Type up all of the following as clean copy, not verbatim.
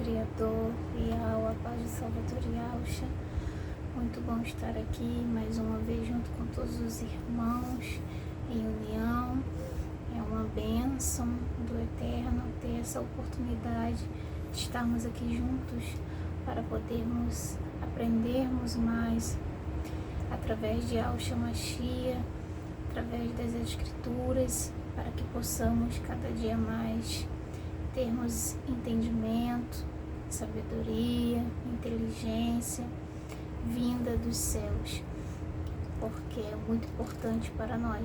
Criador, Yahweh, a paz do Salvador Yahusha. Muito bom estar aqui mais uma vez junto com todos os irmãos em união. É uma bênção do Eterno ter essa oportunidade de estarmos aqui juntos para podermos aprendermos mais através de Yahusha Mashiach, através das Escrituras, para que possamos cada dia mais termos entendimento, sabedoria, inteligência vinda dos céus, porque é muito importante para nós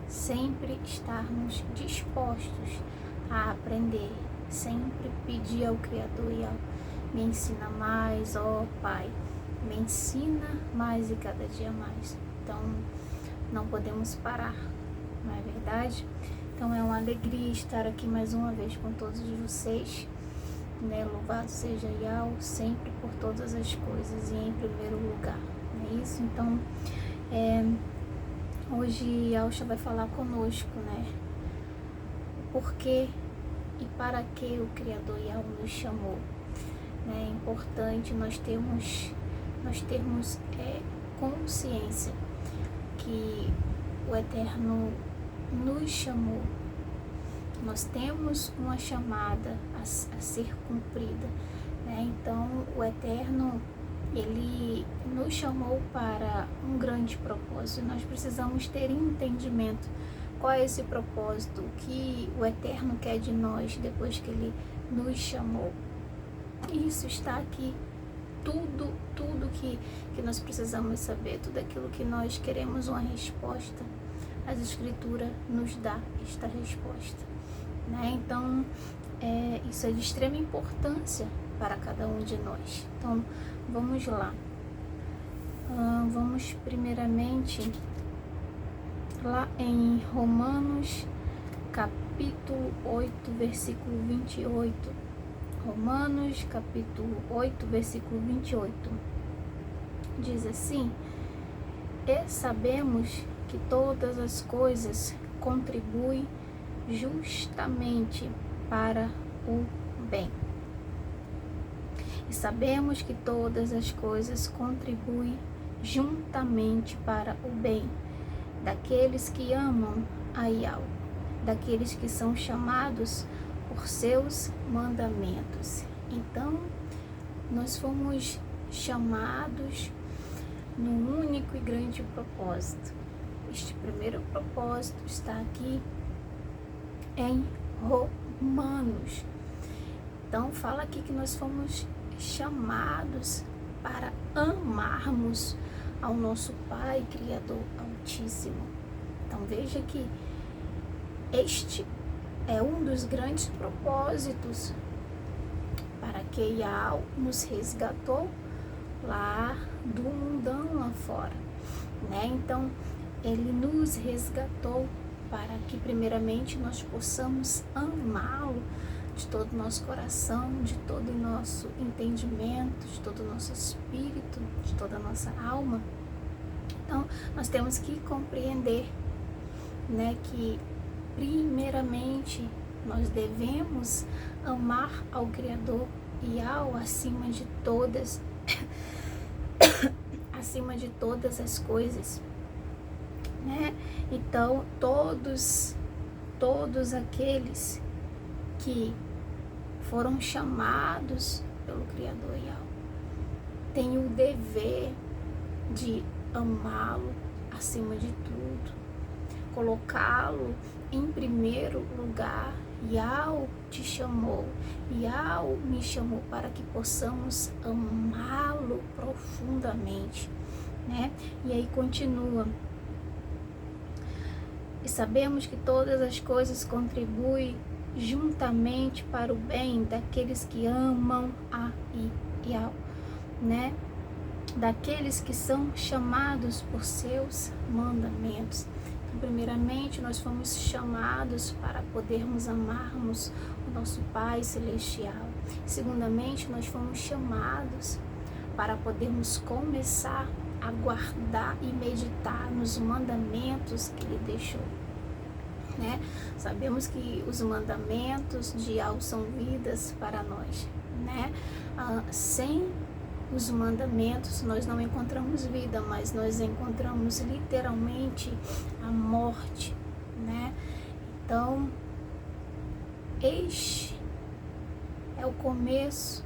sempre estarmos dispostos a aprender, sempre pedir ao Criador: me ensina mais, ó Pai, me ensina mais e cada dia mais. Então não podemos parar, não é verdade? Então é uma alegria estar aqui mais uma vez com todos vocês, né? Louvado seja Yahweh sempre por todas as coisas e em primeiro lugar, não é isso? Então hoje Yahusha vai falar conosco, né? O porquê e para que o Criador Yahweh nos chamou, né? É importante nós termos consciência que o Eterno nos chamou. Nós temos uma chamada a ser cumprida, né? Então o Eterno, ele nos chamou para um grande propósito. Nós precisamos ter entendimento qual é esse propósito, o que o Eterno quer de nós depois que ele nos chamou. Isso está aqui, tudo que nós precisamos saber, tudo aquilo que nós queremos uma resposta, as Escrituras nos dá esta resposta, né? Então isso é de extrema importância para cada um de nós. Então vamos lá, vamos primeiramente lá em Romanos capítulo 8, versículo 28. Romanos capítulo 8, versículo 28 diz assim: e sabemos que todas as coisas contribuem justamente para o bem. E sabemos que todas as coisas contribuem juntamente para o bem daqueles que amam a Yahweh, daqueles que são chamados por seus mandamentos. Então, nós fomos chamados num único e grande propósito. Este primeiro propósito está aqui em Romanos. Então fala aqui que nós fomos chamados para amarmos ao nosso Pai Criador Altíssimo. Então veja que este é um dos grandes propósitos para que Yahweh nos resgatou lá do mundão lá fora, né? Então ele nos resgatou para que primeiramente nós possamos amá-lo de todo o nosso coração, de todo o nosso entendimento, de todo o nosso espírito, de toda a nossa alma. Então nós temos que compreender, né, que primeiramente nós devemos amar ao Criador e ao acima de todas as coisas, né? Então todos aqueles que foram chamados pelo Criador Yahweh têm o dever de amá-lo acima de tudo, colocá-lo em primeiro lugar. Yahweh te chamou, Yahweh me chamou para que possamos amá-lo profundamente, né? E aí continua: e sabemos que todas as coisas contribuem juntamente para o bem daqueles que amam a Yahweh, né? Daqueles que são chamados por seus mandamentos. Então, primeiramente, nós fomos chamados para podermos amarmos o nosso Pai Celestial. Segundamente, nós fomos chamados para podermos começar a guardar e meditar nos mandamentos que Ele deixou, né? Sabemos que os mandamentos de Yahweh são vidas para nós, né? Sem os mandamentos nós não encontramos vida, mas nós encontramos literalmente a morte, né? Então, este é o começo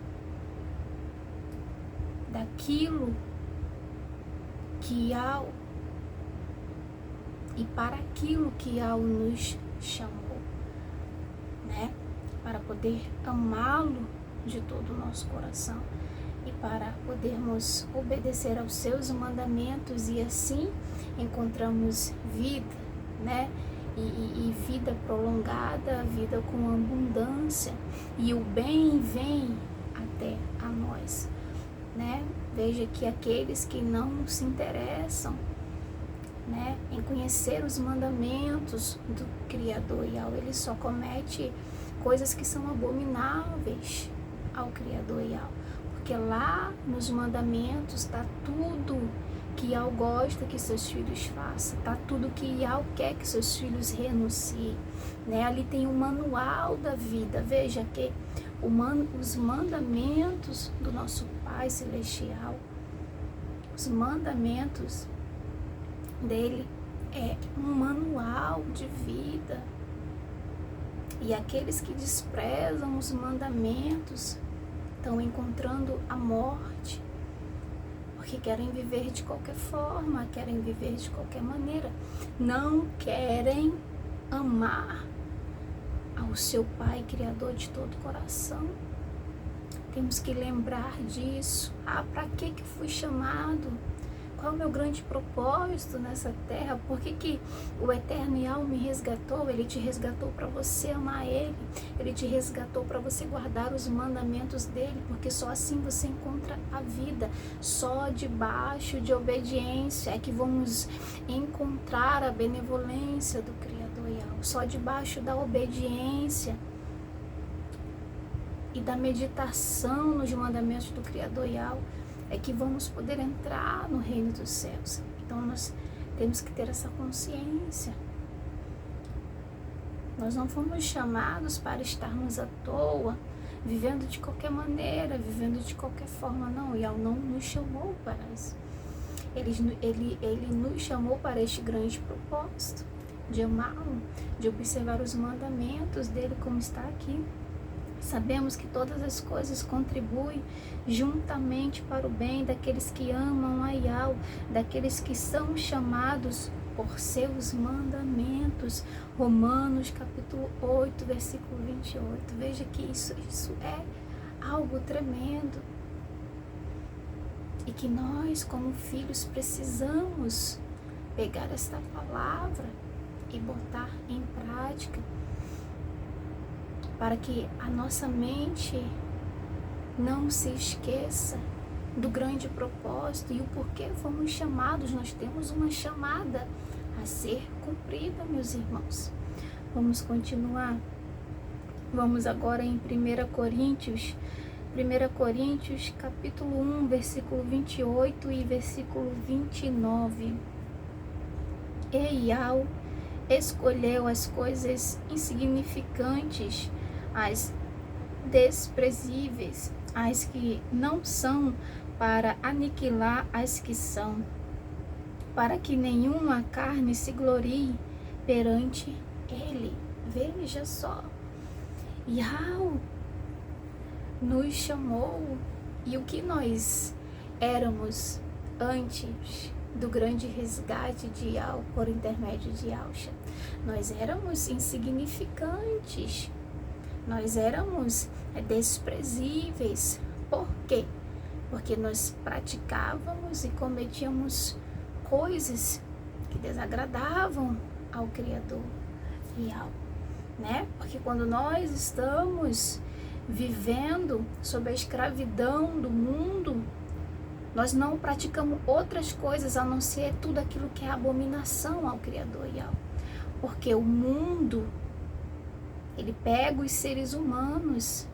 daquilo que e para aquilo que nos chamou, né? Para poder amá-lo de todo o nosso coração e para podermos obedecer aos seus mandamentos, e assim encontramos vida, né? E vida prolongada, vida com abundância, e o bem vem até a nós, né? Veja que aqueles que não se interessam, né, em conhecer os mandamentos do Criador Yahweh, ele só comete coisas que são abomináveis ao Criador Yahweh, porque lá nos mandamentos está tudo que Yahweh gosta que seus filhos façam, está tudo que Yahweh quer que seus filhos renunciem, né? Ali tem o manual da vida. Veja que os mandamentos do nosso Pai Celestial, os mandamentos dele é um manual de vida. E aqueles que desprezam os mandamentos estão encontrando a morte, porque querem viver de qualquer forma, querem viver de qualquer maneira, não querem amar ao seu Pai Criador de todo o coração. Temos que lembrar disso. Para que fui chamado? Qual é o meu grande propósito nessa terra? Por que o Eterno Yahweh me resgatou? Ele te resgatou para você amar Ele. Ele te resgatou para você guardar os mandamentos dEle, porque só assim você encontra a vida. Só debaixo de obediência é que vamos encontrar a benevolência do Criador Yahweh. Só debaixo da obediência e da meditação nos mandamentos do Criador Yahweh é que vamos poder entrar no reino dos céus. Então nós temos que ter essa consciência. Nós não fomos chamados para estarmos à toa, vivendo de qualquer maneira, vivendo de qualquer forma, não. Yahweh não nos chamou para isso. Ele nos chamou para este grande propósito, de amá-lo, de observar os mandamentos dele, como está aqui. Sabemos que todas as coisas contribuem juntamente para o bem daqueles que amam a Yahweh, daqueles que são chamados por seus mandamentos. Romanos capítulo 8, versículo 28. Veja que isso é algo tremendo. E que nós, como filhos, precisamos pegar esta palavra e botar em prática, para que a nossa mente não se esqueça do grande propósito e o porquê fomos chamados. Nós temos uma chamada a ser cumprida, meus irmãos. Vamos continuar. Vamos agora em 1 Coríntios capítulo 1, versículo 28 e versículo 29. E Yahweh escolheu as coisas insignificantes, as desprezíveis, as que não são, para aniquilar as que são, para que nenhuma carne se glorie perante Ele. Veja só, Yahweh nos chamou, e o que nós éramos antes do grande resgate de Yahweh por intermédio de Yahshua? Nós éramos insignificantes, nós éramos desprezíveis. Por quê? Porque nós praticávamos e cometíamos coisas que desagradavam ao Criador Yahweh, né? Porque quando nós estamos vivendo sob a escravidão do mundo, nós não praticamos outras coisas a não ser tudo aquilo que é abominação ao Criador Yahweh. Porque o mundo, ele pega os seres humanos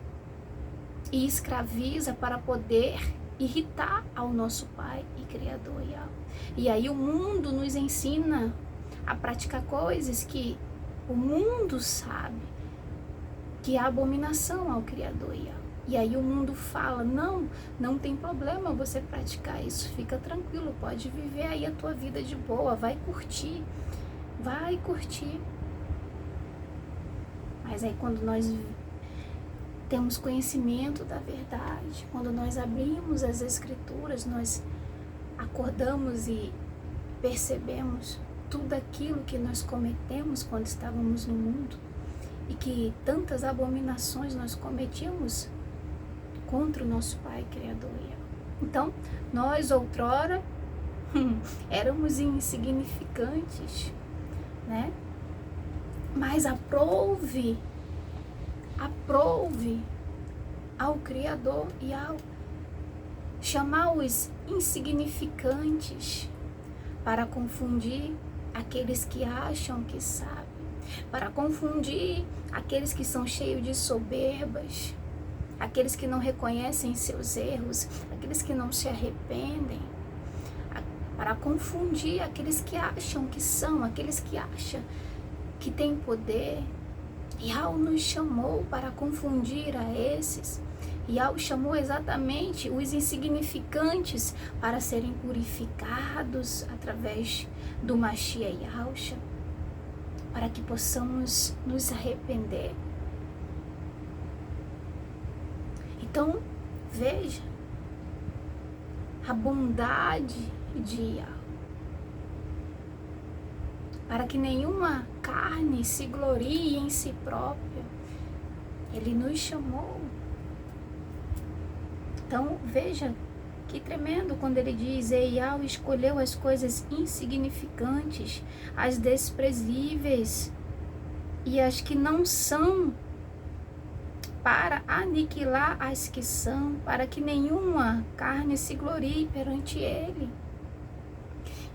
e escraviza para poder irritar ao nosso Pai e Criador Yahweh. E aí o mundo nos ensina a praticar coisas que o mundo sabe que é abominação ao Criador Yahweh. E aí o mundo fala, não tem problema você praticar isso, fica tranquilo, pode viver aí a tua vida de boa, vai curtir. Mas aí quando nós temos conhecimento da verdade, quando nós abrimos as escrituras, nós acordamos e percebemos tudo aquilo que nós cometemos quando estávamos no mundo e que tantas abominações nós cometíamos contra o nosso Pai Criador. Então, nós outrora éramos insignificantes, né? Mas aprove ao Criador e ao chamar os insignificantes para confundir aqueles que acham que sabem, para confundir aqueles que são cheios de soberbas, aqueles que não reconhecem seus erros, aqueles que não se arrependem, para confundir aqueles que acham que são, aqueles que acham que têm poder. Yahweh nos chamou para confundir a esses. Yahweh chamou exatamente os insignificantes para serem purificados através do Mashiach Yahushua, para que possamos nos arrepender. Então, veja a bondade de Yahweh, para que nenhuma carne se glorie em si própria. Ele nos chamou. Então, veja que tremendo quando ele diz: Yahweh escolheu as coisas insignificantes, as desprezíveis e as que não são, para aniquilar as que são, para que nenhuma carne se glorie perante ele.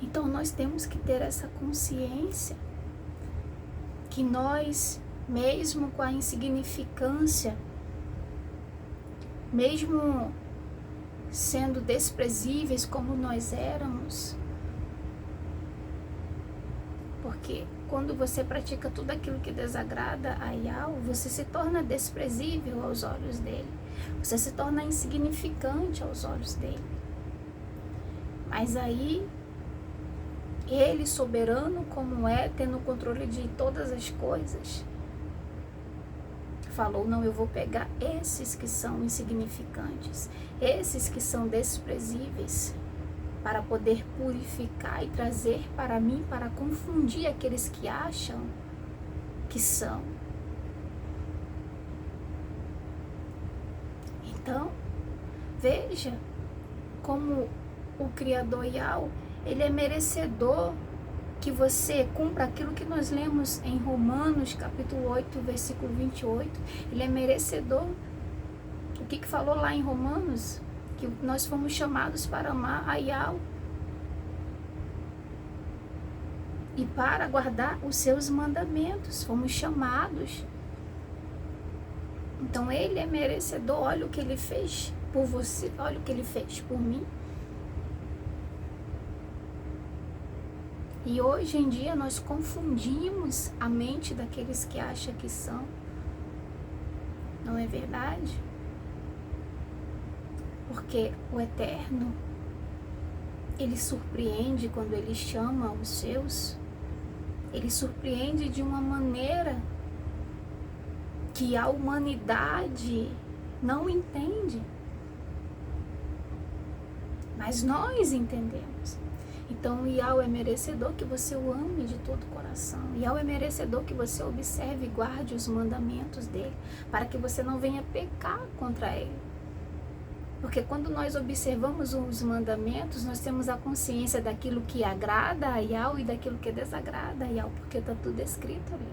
Então nós temos que ter essa consciência que nós, mesmo com a insignificância, mesmo sendo desprezíveis como nós éramos, porque quando você pratica tudo aquilo que desagrada a Yahweh, você se torna desprezível aos olhos dele, você se torna insignificante aos olhos dele. Mas aí ele, soberano como é, tendo o controle de todas as coisas, falou: não, eu vou pegar esses que são insignificantes, esses que são desprezíveis, para poder purificar e trazer para mim, para confundir aqueles que acham que são. Então, veja como o Criador Yahweh, ele é merecedor que você cumpra aquilo que nós lemos em Romanos, capítulo 8, versículo 28. Ele é merecedor. O que falou lá em Romanos? Que nós fomos chamados para amar a Yahweh e para guardar os seus mandamentos. Fomos chamados. Então ele é merecedor. Olha o que ele fez por você, olha o que ele fez por mim. E hoje em dia nós confundimos a mente daqueles que acham que são. Não é verdade? Porque o Eterno, ele surpreende quando ele chama os seus. Ele surpreende de uma maneira que a humanidade não entende. Mas nós entendemos. Então, Yahweh é merecedor que você o ame de todo o coração. Yahweh é merecedor que você observe e guarde os mandamentos dele, para que você não venha pecar contra ele. Porque quando nós observamos os mandamentos, nós temos a consciência daquilo que agrada a Yahweh e daquilo que desagrada a Yahweh, porque está tudo escrito ali.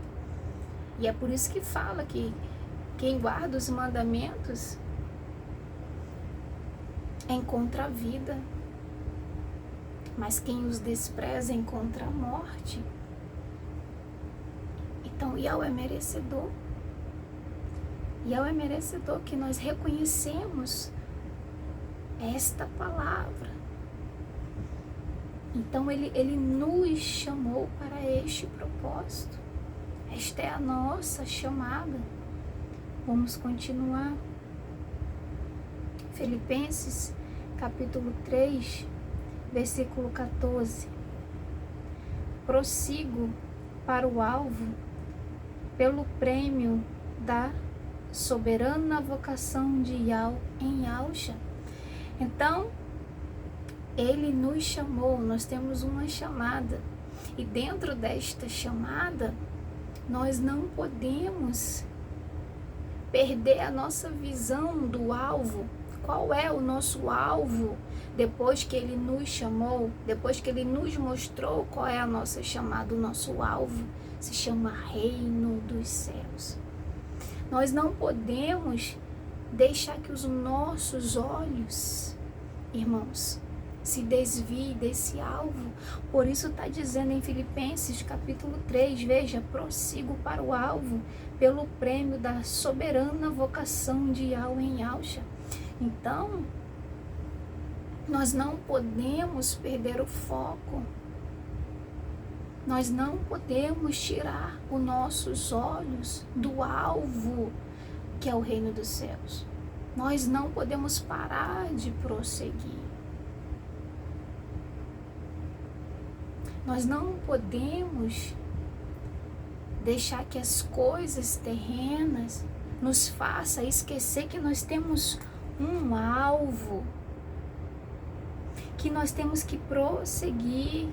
E é por isso que fala que quem guarda os mandamentos encontra a vida, mas quem os despreza encontra a morte. Então, Yahweh é merecedor. Yahweh é merecedor que nós reconhecemos esta palavra. Então, ele nos chamou para este propósito. Esta é a nossa chamada. Vamos continuar. Filipenses, capítulo 3, versículo 14. Prossigo para o alvo, pelo prêmio da soberana vocação de Yahweh em Yahusha. Então, Ele nos chamou, nós temos uma chamada. E dentro desta chamada, nós não podemos perder a nossa visão do alvo. Qual é o nosso alvo? Depois que Ele nos chamou, depois que Ele nos mostrou qual é a nossa chamada, o nosso alvo se chama Reino dos Céus. Nós não podemos deixar que os nossos olhos, irmãos, se desvie desse alvo. Por isso está dizendo em Filipenses capítulo 3, veja, prossigo para o alvo, pelo prêmio da soberana vocação de Yahweh em Yahusha. Então, nós não podemos perder o foco. Nós não podemos tirar os nossos olhos do alvo, que é o reino dos céus. Nós não podemos parar de prosseguir. Nós não podemos deixar que as coisas terrenas nos façam esquecer que nós temos um alvo, que nós temos que prosseguir,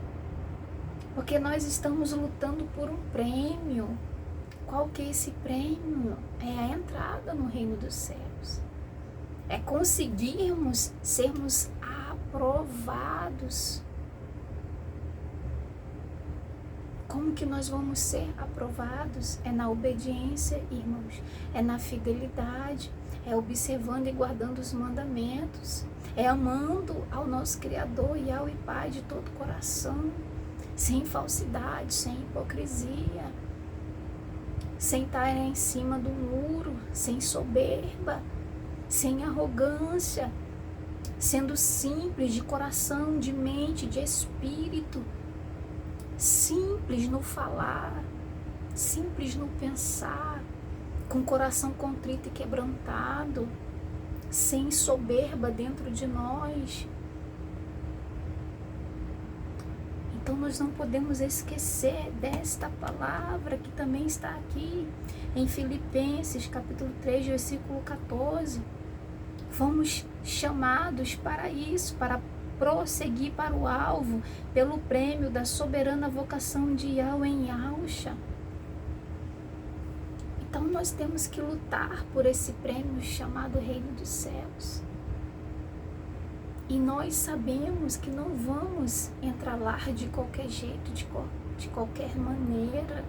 porque nós estamos lutando por um prêmio. Qual que é esse prêmio? É a entrada no reino dos céus. É conseguirmos sermos aprovados. Como que nós vamos ser aprovados? É na obediência, irmãos. É na fidelidade. É observando e guardando os mandamentos. É amando ao nosso Criador e ao Pai de todo o coração. Sem falsidade, sem hipocrisia. Sem estar em cima do muro. Sem soberba. Sem arrogância. Sendo simples de coração, de mente, de espírito. Simples no falar, simples no pensar, com o coração contrito e quebrantado, sem soberba dentro de nós. Então nós não podemos esquecer desta palavra que também está aqui em Filipenses capítulo 3, versículo 14. Fomos chamados para isso, para prosseguir para o alvo, pelo prêmio da soberana vocação de Yahweh em Yahusha. Então nós temos que lutar por esse prêmio chamado Reino dos Céus. E nós sabemos que não vamos entrar lá de qualquer jeito, de qualquer maneira.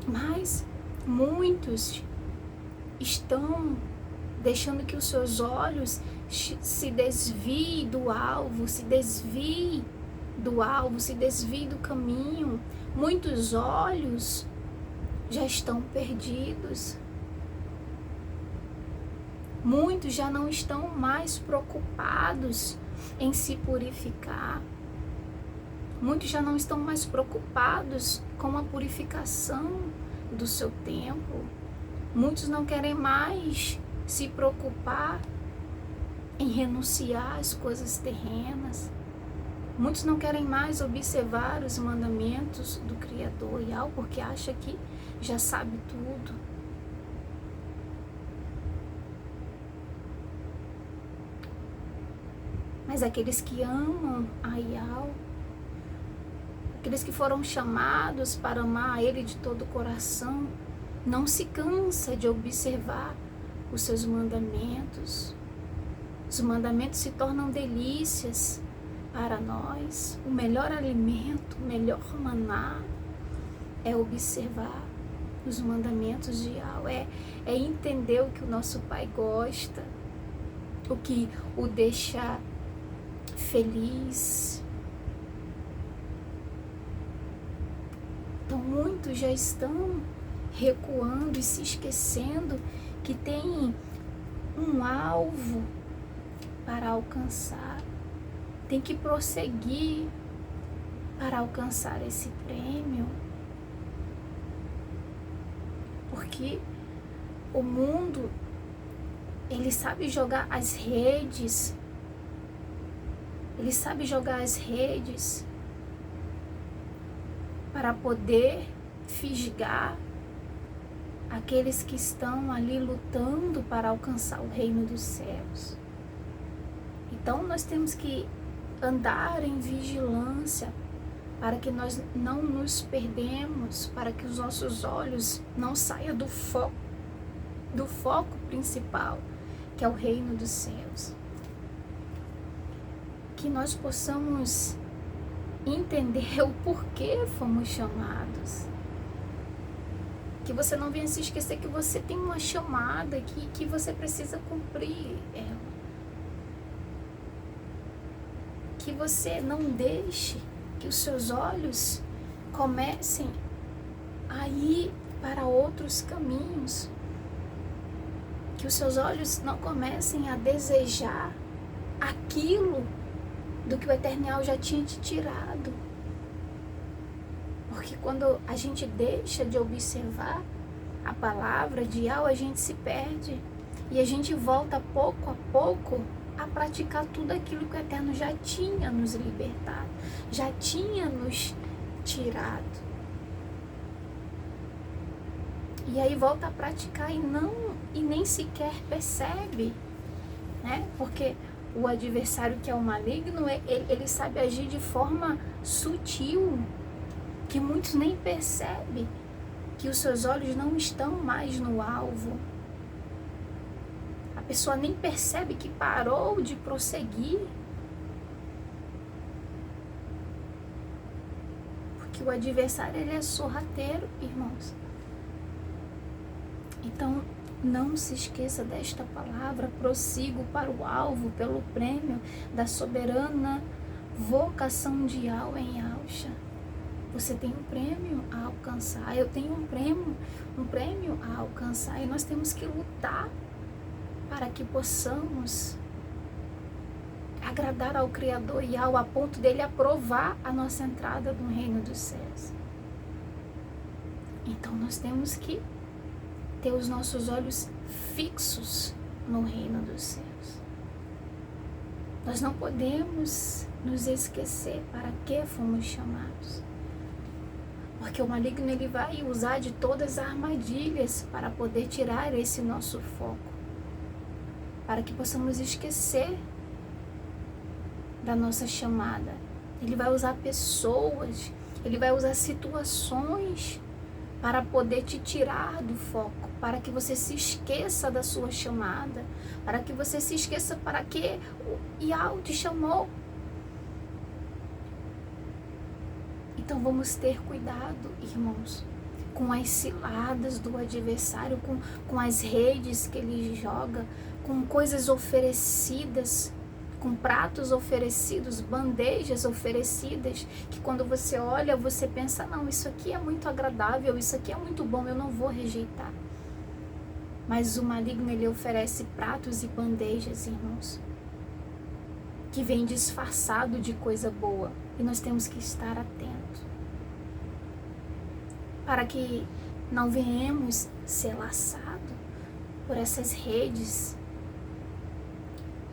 Mas muitos estão deixando que os seus olhos se desviem do alvo, se desviem do caminho. Muitos olhos já estão perdidos. Muitos já não estão mais preocupados em se purificar. Muitos já não estão mais preocupados com a purificação do seu templo. Muitos não querem mais se preocupar em renunciar às coisas terrenas. Muitos não querem mais observar os mandamentos do Criador Yahweh, porque acha que já sabe tudo. Mas aqueles que amam a Yahweh, aqueles que foram chamados para amar a Ele de todo o coração, não se cansa de observar os seus mandamentos. Os mandamentos se tornam delícias para nós. O melhor alimento, o melhor maná é observar os mandamentos de Yahweh, é entender o que o nosso Pai gosta, o que o deixa feliz. Então muitos já estão recuando e se esquecendo que tem um alvo para alcançar. Tem que prosseguir para alcançar esse prêmio. Porque o mundo Ele sabe jogar as redes. Ele sabe jogar as redes para poder fisgar aqueles que estão ali lutando para alcançar o reino dos céus. Então nós temos que andar em vigilância para que nós não nos perdemos, para que os nossos olhos não saiam do foco principal, que é o reino dos céus. Que nós possamos entender o porquê fomos chamados. Que você não venha se esquecer que você tem uma chamada, que você precisa cumprir ela. Que você não deixe que os seus olhos comecem a ir para outros caminhos. Que os seus olhos não comecem a desejar aquilo do que o Eternal já tinha te tirado. Porque quando a gente deixa de observar a palavra de Yahweh, a gente se perde. E a gente volta pouco a pouco a praticar tudo aquilo que o Eterno já tinha nos libertado, já tinha nos tirado. E aí volta a praticar e nem sequer percebe, né? Porque o adversário, que é o maligno, ele sabe agir de forma sutil, que muitos nem percebem, que os seus olhos não estão mais no alvo. A pessoa nem percebe que parou de prosseguir. Porque o adversário, ele é sorrateiro, irmãos. Então, não se esqueça desta palavra, prossigo para o alvo, pelo prêmio da soberana vocação de Yahweh em Yahusha. Você tem um prêmio a alcançar, eu tenho um prêmio a alcançar, e nós temos que lutar para que possamos agradar ao Criador Yahweh, a ponto dele aprovar a nossa entrada no reino dos céus. Então nós temos que ter os nossos olhos fixos no reino dos céus. Nós não podemos nos esquecer para que fomos chamados. Porque o maligno, ele vai usar de todas as armadilhas para poder tirar esse nosso foco. Para que possamos esquecer da nossa chamada. Ele vai usar pessoas, ele vai usar situações para poder te tirar do foco, para que você se esqueça da sua chamada, para que você se esqueça para que o Yahweh te chamou. Então vamos ter cuidado, irmãos, com as ciladas do adversário, com as redes que ele joga, com coisas oferecidas, com pratos oferecidos, bandejas oferecidas, que quando você olha, você pensa, não, isso aqui é muito agradável, isso aqui é muito bom, eu não vou rejeitar. Mas o maligno, ele oferece pratos e bandejas, irmãos, que vem disfarçado de coisa boa, e nós temos que estar atentos, para que não venhamos ser laçados por essas redes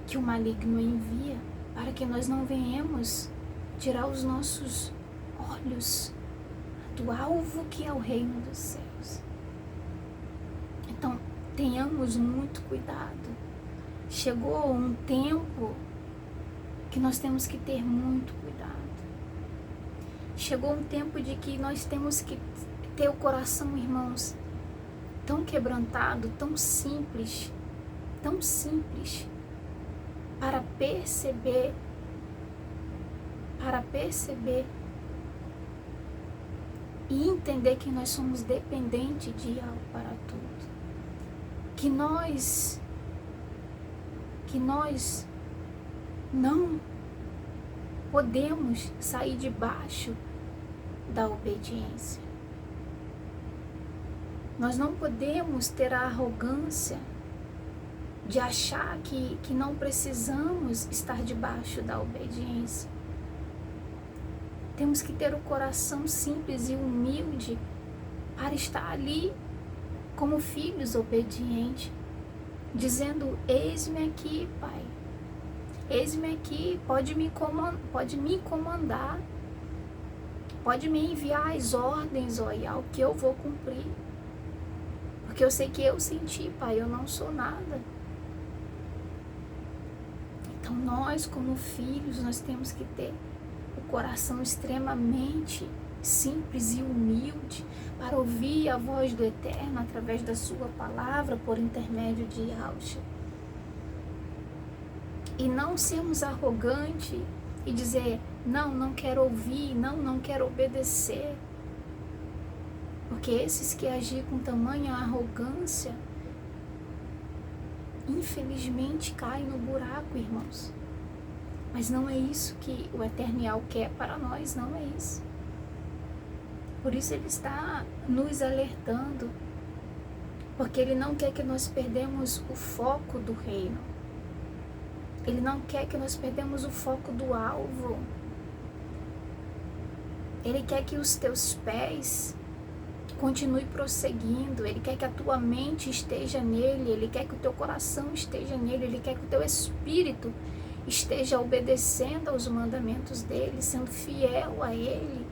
que o maligno envia, para que nós não venhamos tirar os nossos olhos do alvo, que é o reino dos céus. Então, tenhamos muito cuidado. Chegou um tempo que nós temos que ter muito cuidado. Chegou um tempo de que nós temos que ter o coração, irmãos, tão quebrantado, tão simples, para perceber e entender que nós somos dependentes de Yahweh para tudo. Que nós não podemos sair debaixo da obediência. Nós não podemos ter a arrogância de achar que não precisamos estar debaixo da obediência. Temos que ter o coração simples e humilde para estar ali como filhos obedientes, dizendo: eis-me aqui, Pai. Eis-me aqui, pode me comandar, pode me enviar as ordens, ó Yahweh, que eu vou cumprir. Porque eu sei que eu sem ti, Pai, eu não sou nada. Então nós, como filhos, nós temos que ter o coração extremamente simples e humilde para ouvir a voz do Eterno através da sua palavra por intermédio de Yahushua. E não sermos arrogantes e dizer: não quero ouvir, não quero obedecer. Porque esses que agem com tamanha arrogância, infelizmente caem no buraco, irmãos. Mas não é isso que o Eterno quer para nós, não é isso. Por isso ele está nos alertando, porque ele não quer que nós perdemos o foco do reino. Ele não quer que nós perdemos o foco do alvo. Ele quer que os teus pés continuem prosseguindo. Ele quer que a tua mente esteja nele. Ele quer que o teu coração esteja nele. Ele quer que o teu espírito esteja obedecendo aos mandamentos dele, sendo fiel a ele,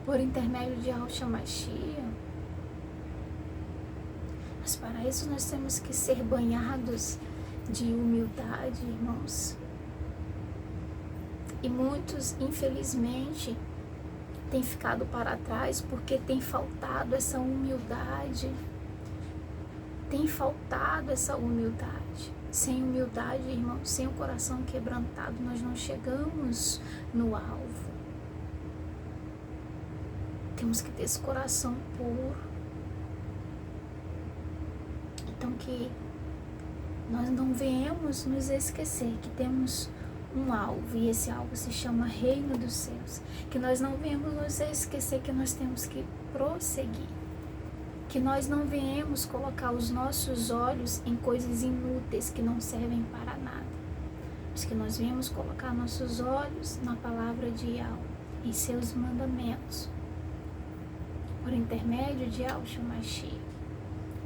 por intermédio de Yahushua Mashiach. Mas para isso nós temos que ser banhados de humildade, irmãos. E muitos, infelizmente, têm ficado para trás porque tem faltado essa humildade. Tem faltado essa humildade. Sem humildade, irmão, sem o coração quebrantado, nós não chegamos no alvo. Temos que ter esse coração puro. Então que nós não venhamos nos esquecer que temos um alvo, e esse alvo se chama Reino dos Céus. Que nós não venhamos nos esquecer que nós temos que prosseguir. Que nós não venhamos colocar os nossos olhos em coisas inúteis que não servem para nada. Mas que nós venhamos colocar nossos olhos na palavra de Yahweh, em seus mandamentos, por intermédio de Yahushua Mashiach.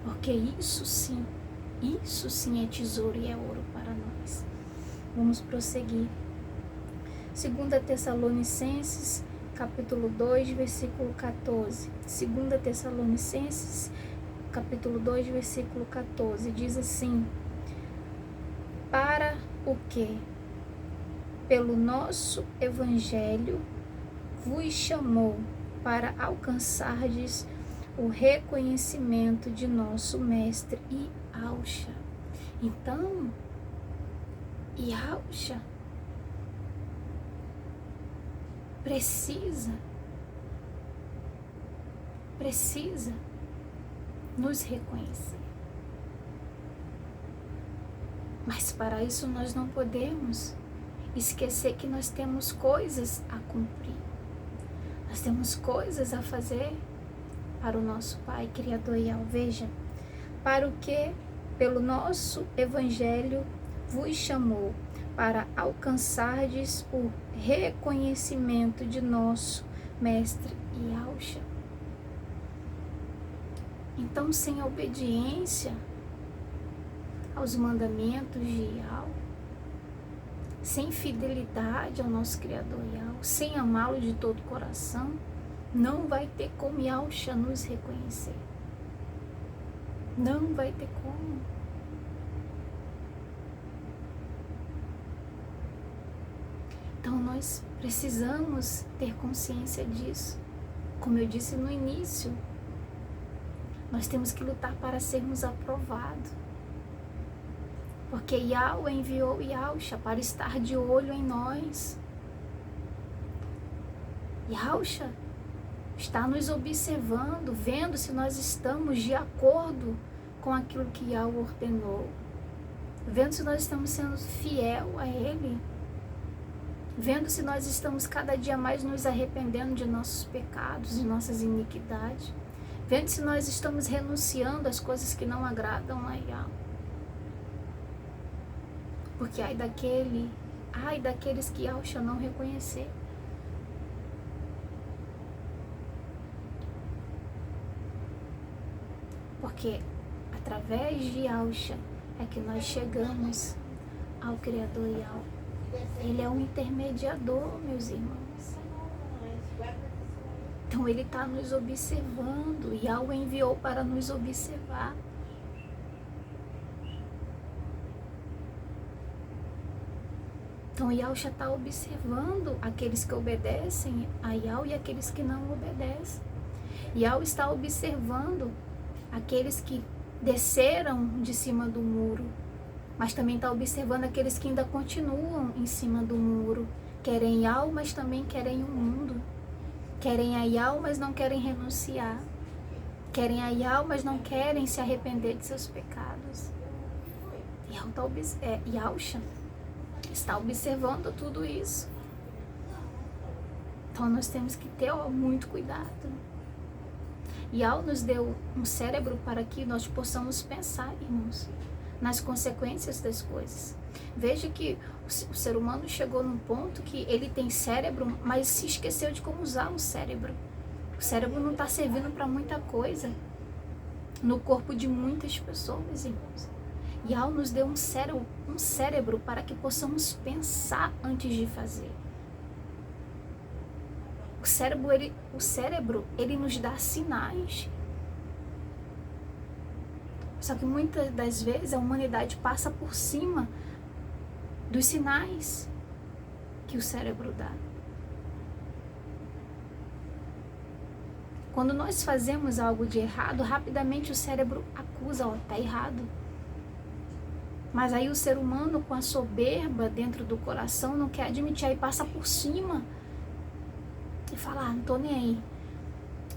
Porque isso sim é tesouro e é ouro para nós. Vamos prosseguir. 2 Tessalonicenses, capítulo 2, versículo 14. 2 Tessalonicenses, capítulo 2, versículo 14. Diz assim: para o que? Pelo nosso evangelho vos chamou para alcançardes o reconhecimento de nosso mestre Yahushua. Então, Yahushua precisa nos reconhecer. Mas para isso nós não podemos esquecer que nós temos coisas a cumprir. Nós temos coisas a fazer para o nosso Pai Criador Yahweh. Veja, para o que pelo nosso evangelho vos chamou, para alcançardes o reconhecimento de nosso mestre Yahushua. Então, sem a obediência aos mandamentos de Yahweh, sem fidelidade ao nosso Criador Yahweh, sem amá-lo de todo o coração, não vai ter como Yahushua nos reconhecer. Não vai ter como. Então nós precisamos ter consciência disso. Como eu disse no início, nós temos que lutar para sermos aprovados. Porque Yahweh enviou Yahushua para estar de olho em nós. Yahushua está nos observando, vendo se nós estamos de acordo com aquilo que Yahweh ordenou. Vendo se nós estamos sendo fiel a Ele. Vendo se nós estamos cada dia mais nos arrependendo de nossos pecados, de nossas iniquidades. Vendo se nós estamos renunciando às coisas que não agradam a Yahweh. Porque ai daqueles que Yahushua não reconhecer. Porque a através de Yahusha é que nós chegamos ao Criador Yahweh. Ele é um intermediador, meus irmãos. Então ele está nos observando. Yahweh enviou para nos observar. Então Yahusha está observando aqueles que obedecem a Yahweh e aqueles que não obedecem. Yahweh está observando aqueles que desceram de cima do muro, mas também está observando aqueles que ainda continuam em cima do muro. Querem Yahweh, mas também querem o mundo. Querem a Yahweh, mas não querem renunciar. Querem a Yahweh, mas não querem se arrepender de seus pecados. Yahusha está observando tudo isso. Então nós temos que ter muito cuidado. Yahweh nos deu um cérebro para que nós possamos pensar, irmãos, nas consequências das coisas. Veja que o ser humano chegou num ponto que ele tem cérebro, mas se esqueceu de como usar o cérebro. O cérebro não está servindo para muita coisa no corpo de muitas pessoas, irmãos. Yahweh nos deu um cérebro para que possamos pensar antes de fazer. O cérebro, ele nos dá sinais. Só que muitas das vezes a humanidade passa por cima dos sinais que o cérebro dá. Quando nós fazemos algo de errado, rapidamente o cérebro acusa, tá errado. Mas aí o ser humano, com a soberba dentro do coração, não quer admitir, aí passa por cima e fala, não tô nem aí.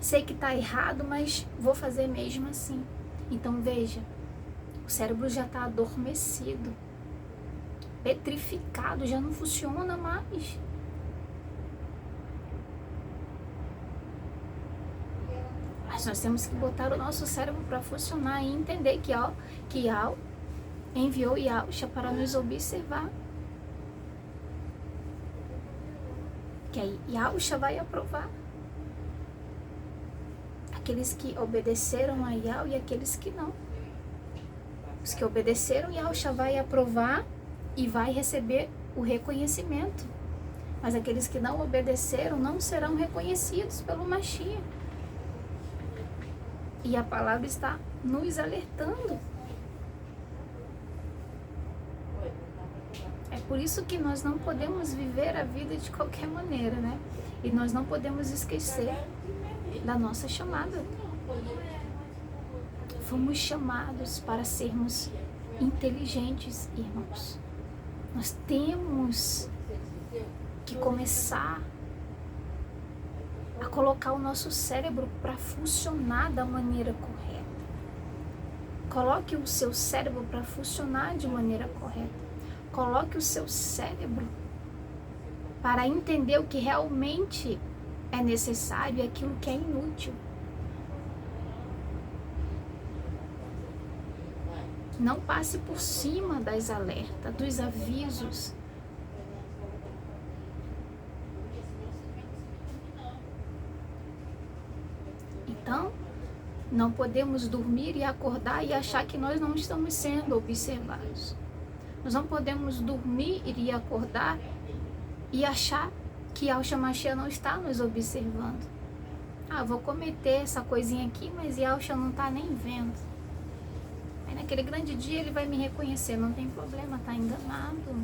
Sei que tá errado, mas vou fazer mesmo assim. Então veja, o cérebro já está adormecido, petrificado, já não funciona mais. Mas nós temos que botar o nosso cérebro para funcionar e entender que Yahweh enviou Yahusha para nos observar. Que aí Yahusha vai aprovar aqueles que obedeceram a Yahweh e aqueles que não. Os que obedeceram, Yahusha vai aprovar e vai receber o reconhecimento. Mas aqueles que não obedeceram não serão reconhecidos pelo Mashiach. E a palavra está nos alertando. É por isso que nós não podemos viver a vida de qualquer maneira, né? E nós não podemos esquecer da nossa chamada. Fomos chamados para sermos inteligentes, irmãos. Nós temos que começar a colocar o nosso cérebro para funcionar da maneira correta. Coloque o seu cérebro para funcionar de maneira correta. Coloque o seu cérebro para entender o que realmente é necessário e aquilo que é inútil. Não passe por cima das alertas, dos avisos. Então, não podemos dormir e acordar e achar que nós não estamos sendo observados. Nós não podemos dormir e acordar e achar que Yahshua Mashiach não está nos observando. Vou cometer essa coisinha aqui, mas Yahshua não está nem vendo. Aí naquele grande dia ele vai me reconhecer, não tem problema, está enganado.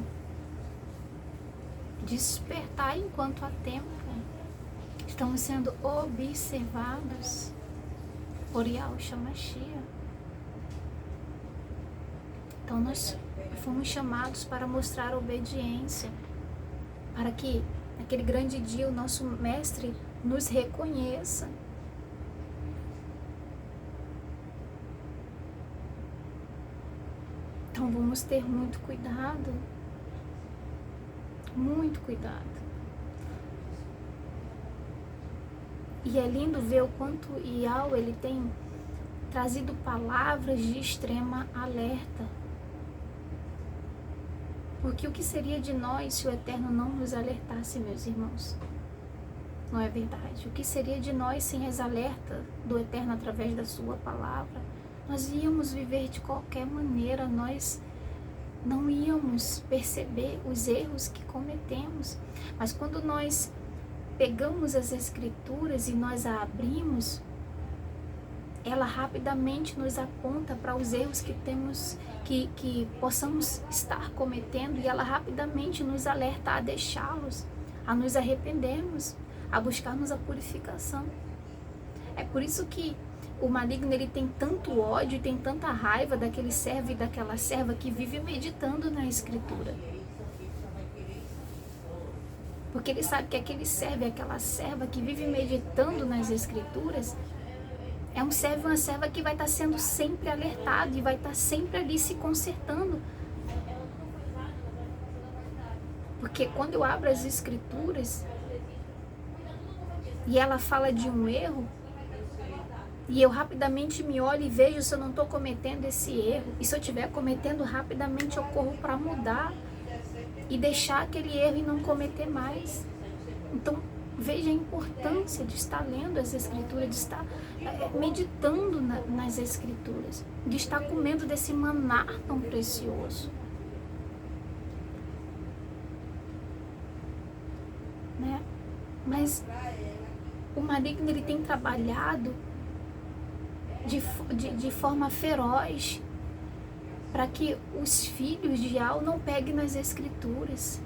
Despertar enquanto há tempo. Estamos sendo observados por Yahshua Mashiach. Então nós fomos chamados para mostrar obediência, para que naquele grande dia o nosso mestre nos reconheça. Então vamos ter muito cuidado, muito cuidado. E é lindo ver o quanto Yahweh ele tem trazido palavras de extrema alerta. Porque o que seria de nós se o Eterno não nos alertasse, meus irmãos? Não é verdade? O que seria de nós sem as alertas do Eterno através da sua palavra? nós íamos viver de qualquer maneira, nós não íamos perceber os erros que cometemos. Mas quando nós pegamos as Escrituras e nós a abrimos, ela rapidamente nos aponta para os erros que temos, que possamos estar cometendo, e ela rapidamente nos alerta a deixá-los, a nos arrependermos, a buscarmos a purificação. É por isso que o maligno, ele tem tanto ódio, tem tanta raiva daquele servo e daquela serva que vive meditando na Escritura. Porque ele sabe que aquele servo e aquela serva que vive meditando nas Escrituras é um servo e uma serva que vai estar sendo sempre alertado e vai estar sempre ali se consertando. Porque quando eu abro as Escrituras e ela fala de um erro, e eu rapidamente me olho e vejo se eu não estou cometendo esse erro. E se eu estiver cometendo, rapidamente eu corro para mudar e deixar aquele erro e não cometer mais. Então, veja a importância de estar lendo as Escrituras, de estar meditando nas Escrituras, de estar comendo desse maná tão precioso. Né? Mas o maligno, ele tem trabalhado de forma feroz para que os filhos de Al não peguem nas Escrituras,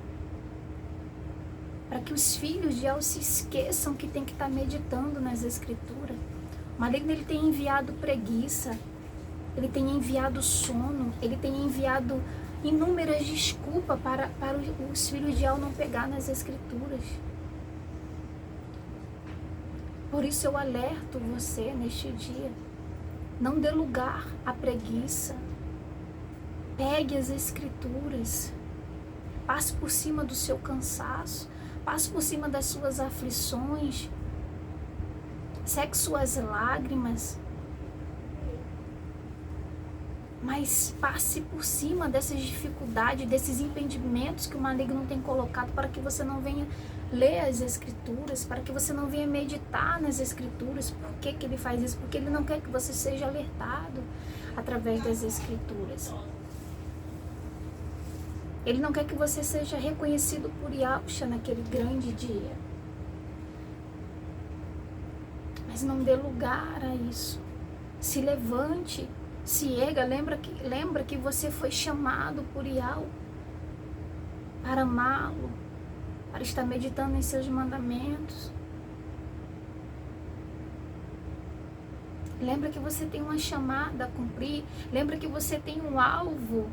para que os filhos de Al se esqueçam que tem que estar meditando nas Escrituras. O maligno, ele tem enviado preguiça, ele tem enviado sono, ele tem enviado inúmeras desculpas para os filhos de Al não pegar nas Escrituras. Por isso eu alerto você neste dia: não dê lugar à preguiça. Pegue as Escrituras. Passe por cima do seu cansaço. Passe por cima das suas aflições. Seque suas lágrimas. Mas passe por cima dessas dificuldades, desses impedimentos que o maligno tem colocado para que você não venha ler as Escrituras, para que você não venha meditar nas Escrituras. Por que ele faz isso? Porque ele não quer que você seja alertado através das Escrituras. Ele não quer que você seja reconhecido por Yahshua naquele grande dia. Mas não dê lugar a isso. Se levante, se erga, lembra que você foi chamado por Yahweh para amá-lo, para estar meditando em seus mandamentos. Lembra que você tem uma chamada a cumprir. Lembra que você tem um alvo.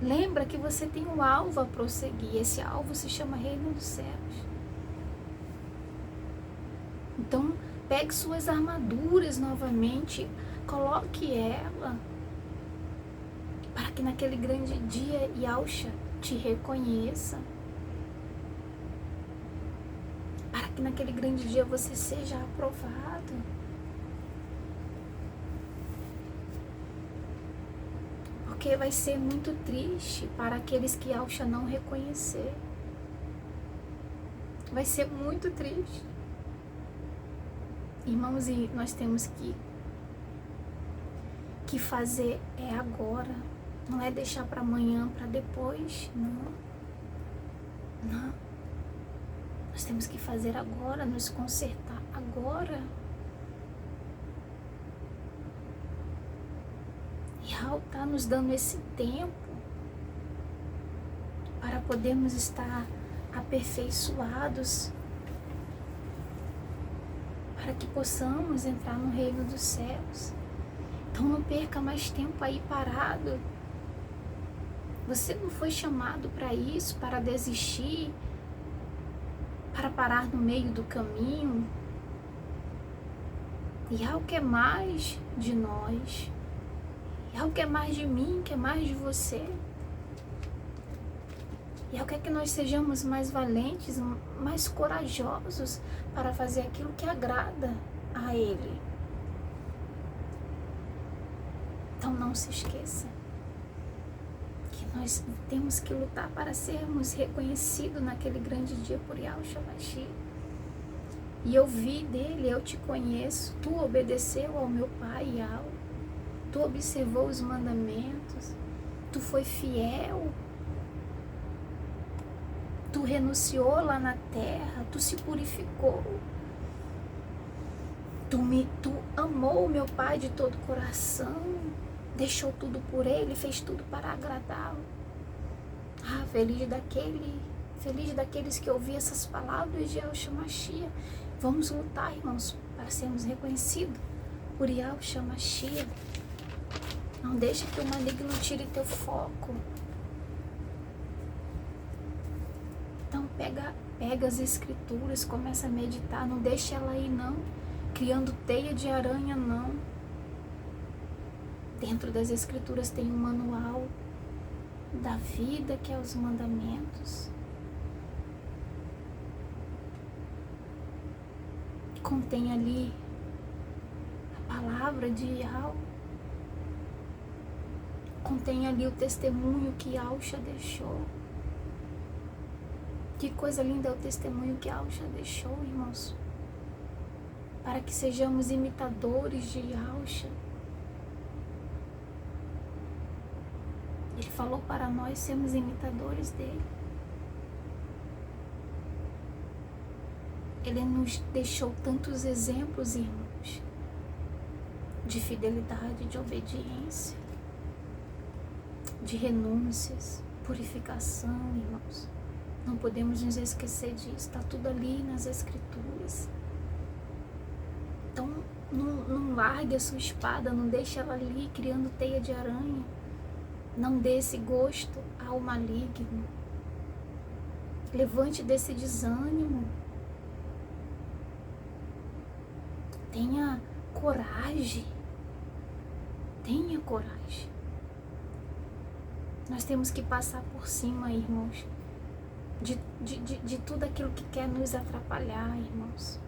Lembra que você tem um alvo a prosseguir. Esse alvo se chama Reino dos Céus. Então, pegue suas armaduras novamente. Coloque ela. Para que naquele grande dia Yahshua te reconheça. Para que naquele grande dia você seja aprovado. Porque vai ser muito triste para aqueles que Yahshua não reconhecer. Vai ser muito triste. Irmãos, e nós temos que fazer agora. Não é deixar para amanhã, para depois. Não. Não. Nós temos que fazer agora, nos consertar agora. E Yahweh está nos dando esse tempo para podermos estar aperfeiçoados, para que possamos entrar no reino dos céus. Então não perca mais tempo aí parado. Você não foi chamado para isso, para desistir, para parar no meio do caminho. Yahweh quer mais de nós. Yahweh quer mais de mim, quer mais de você. Yahweh quer que nós sejamos mais valentes, mais corajosos para fazer aquilo que agrada a Ele. Então não se esqueça que nós temos que lutar para sermos reconhecidos naquele grande dia por Yahshua Mashiach. E eu vi dele, eu te conheço, tu obedeceu ao meu pai, tu observou os mandamentos, tu foi fiel, tu renunciou lá na terra, tu se purificou, tu amou o meu pai de todo o coração, deixou tudo por ele, fez tudo para agradá-lo. Feliz daqueles que ouviram essas palavras de Yahshua Mashiach. Vamos lutar, irmãos, para sermos reconhecidos por Yahshua Mashiach. Não deixe que o maligno tire teu foco. Então pega as escrituras, começa a meditar, não deixe ela aí não, criando teia de aranha não. Dentro das escrituras tem um manual da vida, que é os mandamentos. Contém ali a palavra de Yahweh. Contém ali o testemunho que Yahshua deixou. Que coisa linda é o testemunho que Yahshua deixou, irmãos. Para que sejamos imitadores de Yahshua. Ele falou para nós sermos imitadores dele. Ele nos deixou tantos exemplos, irmãos, de fidelidade, de obediência, de renúncias, purificação, irmãos. Não podemos nos esquecer disso, está tudo ali nas escrituras. Então, não largue a sua espada, não deixe ela ali criando teia de aranha. Não dê esse gosto ao maligno. Levante desse desânimo. Tenha coragem. Tenha coragem. Nós temos que passar por cima, irmãos, de tudo aquilo que quer nos atrapalhar, irmãos.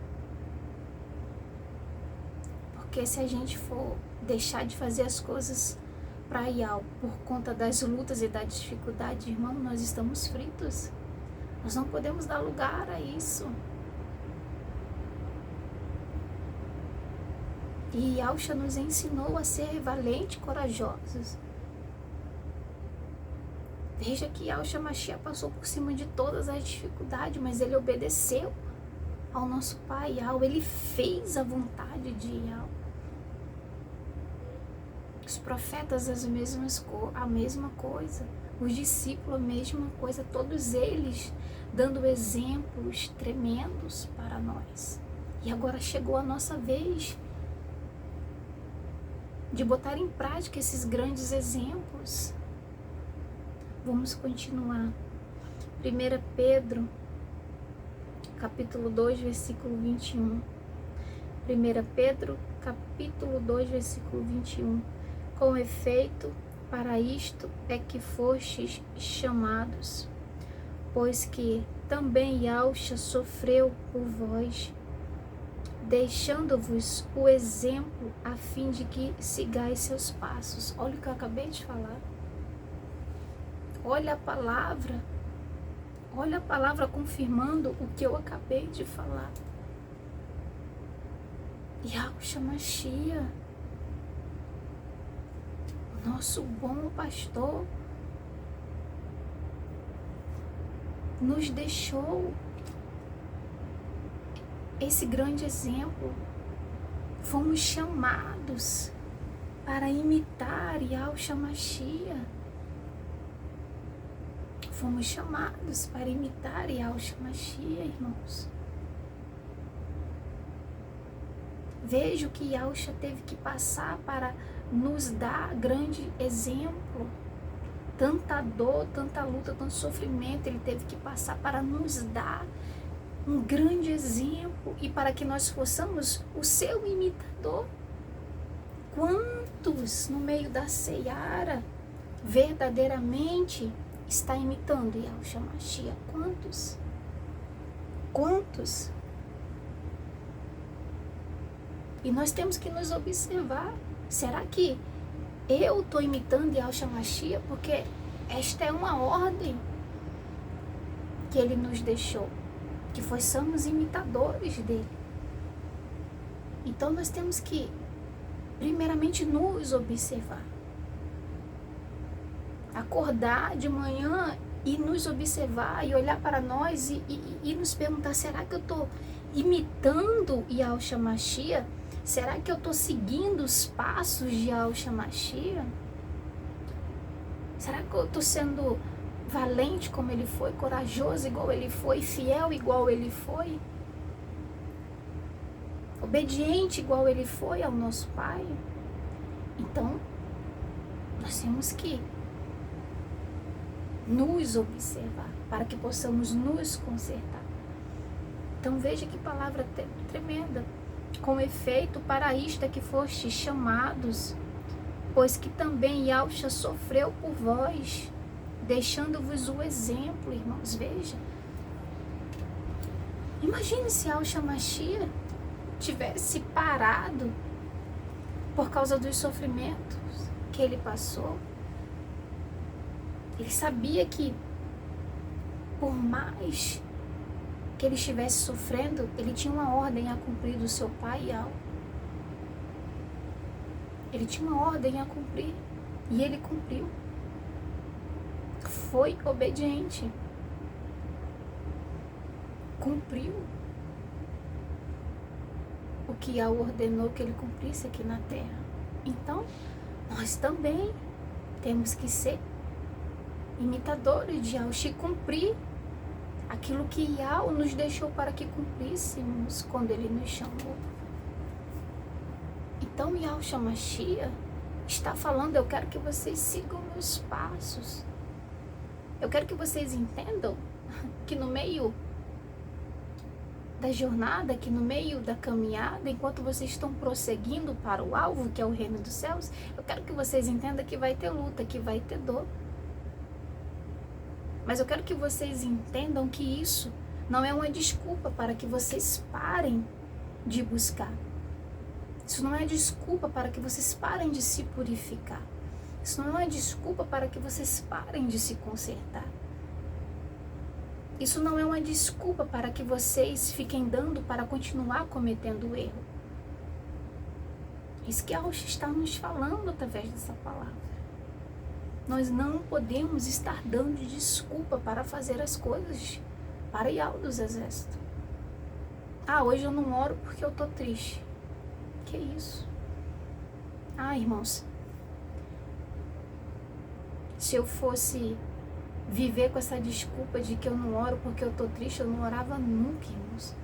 Porque se a gente for deixar de fazer as coisas para Yahweh por conta das lutas e da dificuldade, irmão, nós estamos fritos. Nós não podemos dar lugar a isso. E Yahshua nos ensinou a ser valentes e corajosos. Veja que Yahshua Mashiach passou por cima de todas as dificuldades, mas ele obedeceu ao nosso Pai Yahweh. Ele fez a vontade de Yahweh. Os profetas a mesma coisa, os discípulos a mesma coisa, todos eles dando exemplos tremendos para nós. E agora chegou a nossa vez de botar em prática esses grandes exemplos. Vamos continuar. 1 Pedro, capítulo 2, versículo 21. 1 Pedro, capítulo 2, versículo 21. Com efeito, para isto é que fostes chamados, pois que também Yahshua sofreu por vós, deixando-vos o exemplo a fim de que sigais seus passos. Olha o que eu acabei de falar. Olha a palavra confirmando o que eu acabei de falar. Yahshua Mashiach, nosso bom pastor, nos deixou esse grande exemplo. Fomos chamados para imitar Yahshua Mashiach. Fomos chamados para imitar Yahshua Mashiach, irmãos. Veja o que Yahshua teve que passar para nos dar grande exemplo. Tanta dor, tanta luta, tanto sofrimento ele teve que passar para nos dar um grande exemplo e para que nós fossemos o seu imitador. Quantos no meio da seara verdadeiramente está imitando Yahshua Mashiach? Quantos? Quantos? E nós temos que nos observar. Será que eu estou imitando Yahshua Mashiach? Porque esta é uma ordem que ele nos deixou, que fossemos imitadores dele. Então nós temos que, primeiramente, nos observar. Acordar de manhã e nos observar e olhar para nós e nos perguntar, será que eu estou imitando Yahushua Mashiach? Será que eu estou seguindo os passos de Yahushua Mashiach? Será que eu estou sendo valente como ele foi, corajoso igual ele foi, fiel igual ele foi? Obediente igual ele foi ao nosso Pai? Então, nós temos que nos observar, para que possamos nos consertar. Então veja que palavra tremenda. Com efeito, para isto é que fostes chamados, pois que também Yahushua sofreu por vós, deixando-vos o exemplo, irmãos. Veja. Imagine se Yahushua Mashiach tivesse parado por causa dos sofrimentos que ele passou. Ele sabia que, por mais que ele estivesse sofrendo, ele tinha uma ordem a cumprir do seu pai, Yahweh. Ele tinha uma ordem a cumprir e ele cumpriu. Foi obediente. Cumpriu o que Yahweh ordenou que ele cumprisse aqui na terra. Então, nós também temos que ser imitadores de Yahushua e cumprir aquilo que Yahushua nos deixou para que cumpríssemos quando ele nos chamou. Então Yahushua Mashiach está falando, eu quero que vocês sigam meus passos. Eu quero que vocês entendam que no meio da jornada, que no meio da caminhada, enquanto vocês estão prosseguindo para o alvo, que é o reino dos céus, eu quero que vocês entendam que vai ter luta, que vai ter dor. Mas eu quero que vocês entendam que isso não é uma desculpa para que vocês parem de buscar. Isso não é desculpa para que vocês parem de se purificar. Isso não é desculpa para que vocês parem de se consertar. Isso não é uma desculpa para que vocês fiquem dando para continuar cometendo erro. Isso que Yahushua está nos falando através dessa palavra. Nós não podemos estar dando desculpa para fazer as coisas para Yahushua dos exércitos. Ah, hoje eu não oro porque eu tô triste. Que isso? Ah, irmãos, se eu fosse viver com essa desculpa de que eu não oro porque eu tô triste, eu não orava nunca, irmãos.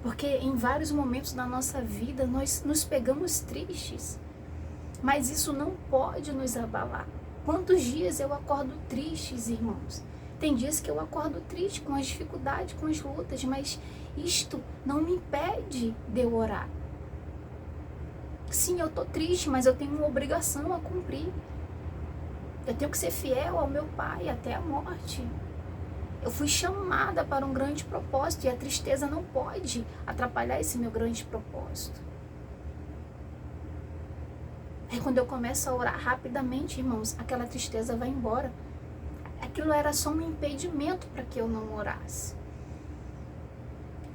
Porque em vários momentos da nossa vida nós nos pegamos tristes. Mas isso não pode nos abalar. Quantos dias eu acordo tristes, irmãos? Tem dias que eu acordo triste com as dificuldades, com as lutas, mas isto não me impede de eu orar. Sim, eu tô triste, mas eu tenho uma obrigação a cumprir. Eu tenho que ser fiel ao meu Pai até a morte. Eu fui chamada para um grande propósito e a tristeza não pode atrapalhar esse meu grande propósito. Aí quando eu começo a orar rapidamente, irmãos, aquela tristeza vai embora. Aquilo era só um impedimento para que eu não orasse.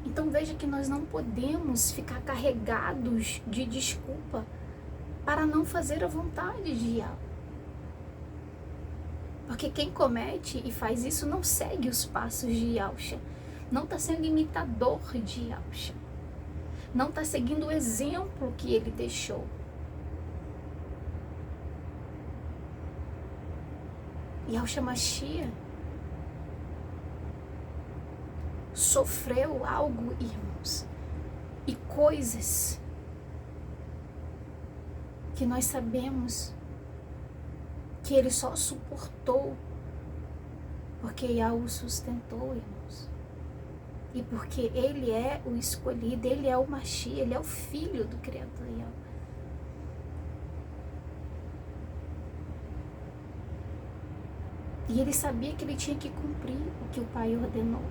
Então veja que nós não podemos ficar carregados de desculpa para não fazer a vontade de Yahweh. Porque quem comete e faz isso não segue os passos de Yahushua. Não está sendo imitador de Yahushua. Não está seguindo o exemplo que ele deixou. Yahushua Mashiach sofreu algo, irmãos, e coisas que nós sabemos que ele só suportou porque Yahushua o sustentou, irmãos. E porque ele é o escolhido, ele é o Mashiach, ele é o filho do Criador Yahushua. E ele sabia que ele tinha que cumprir o que o Pai ordenou.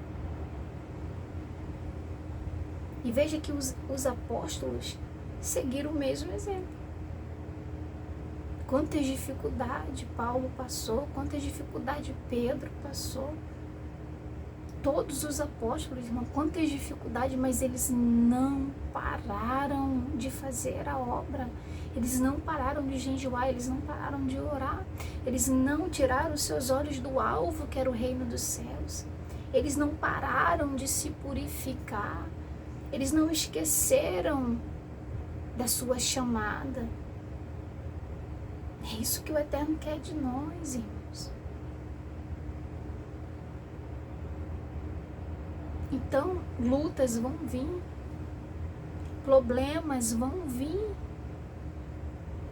E veja que os apóstolos seguiram o mesmo exemplo. Quantas dificuldades Paulo passou, quantas dificuldades Pedro passou. todos os apóstolos, irmão, quantas dificuldades, mas eles não pararam de fazer a obra. Eles não pararam de jejuar, eles não pararam de orar. Eles não tiraram os seus olhos do alvo, que era o reino dos céus. Eles não pararam de se purificar. Eles não esqueceram da sua chamada. É isso que o Eterno quer de nós, irmãos. Então, lutas vão vir, problemas vão vir,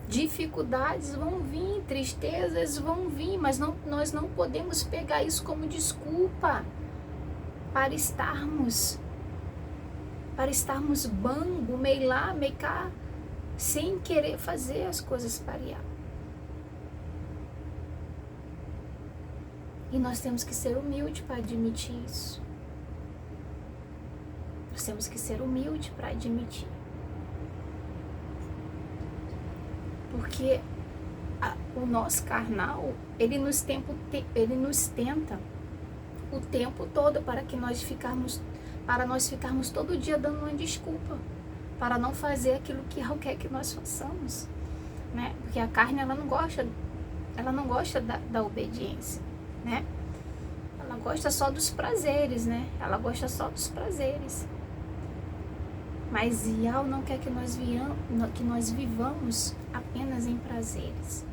dificuldades vão vir, tristezas vão vir, mas nós não podemos pegar isso como desculpa para estarmos bango, meio lá, meio cá, sem querer fazer as coisas para Yah. E nós temos que ser humildes para admitir isso. Nós temos que ser humildes para admitir. Porque o nosso carnal, ele nos tenta o tempo todo para nós ficarmos todo dia dando uma desculpa, para não fazer aquilo que Yahweh quer que nós façamos, né? Porque a carne, ela não gosta da obediência, né? Ela gosta só dos prazeres, né? Ela gosta só dos prazeres. Mas Yahweh não quer que nós vivamos apenas em prazeres.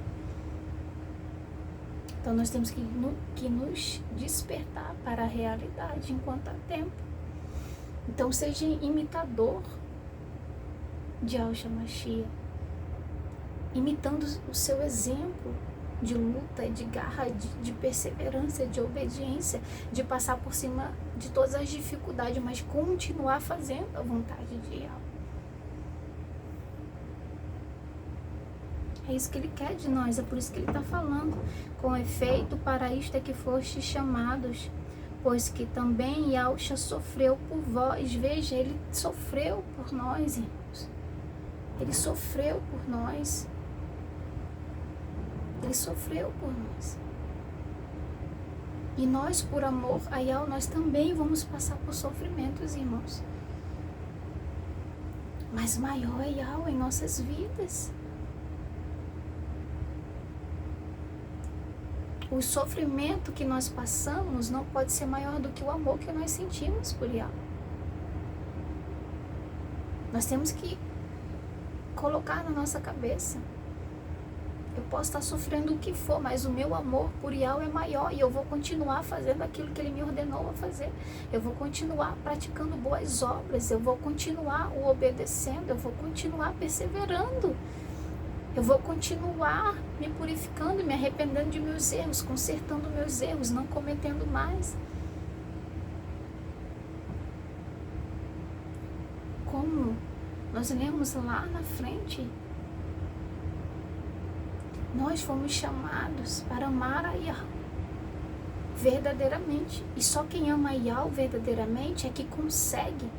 Então nós temos que nos despertar para a realidade enquanto há tempo. Então seja imitador de Yahshua Mashiach, imitando o seu exemplo de luta, de garra, de perseverança, de obediência, de passar por cima de todas as dificuldades, mas continuar fazendo a vontade de Yahweh. É isso que Ele quer de nós, é por isso que Ele está falando. Com efeito, para isto é que fostes chamados, pois que também Yahshua sofreu por vós. Veja, Ele sofreu por nós, irmãos. Ele sofreu por nós. Ele sofreu por nós. E nós, por amor a Yahweh, nós também vamos passar por sofrimentos, irmãos. Mas maior é Yahweh em nossas vidas. O sofrimento que nós passamos não pode ser maior do que o amor que nós sentimos por Yahweh. Nós temos que colocar na nossa cabeça: eu posso estar sofrendo o que for, mas o meu amor por Yahweh é maior e eu vou continuar fazendo aquilo que Ele me ordenou a fazer. Eu vou continuar praticando boas obras, eu vou continuar o obedecendo, eu vou continuar perseverando. Eu vou continuar me purificando, me arrependendo de meus erros, consertando meus erros, não cometendo mais. Como nós lemos lá na frente, nós fomos chamados para amar a Yahweh verdadeiramente. E só quem ama a Yahweh verdadeiramente é que consegue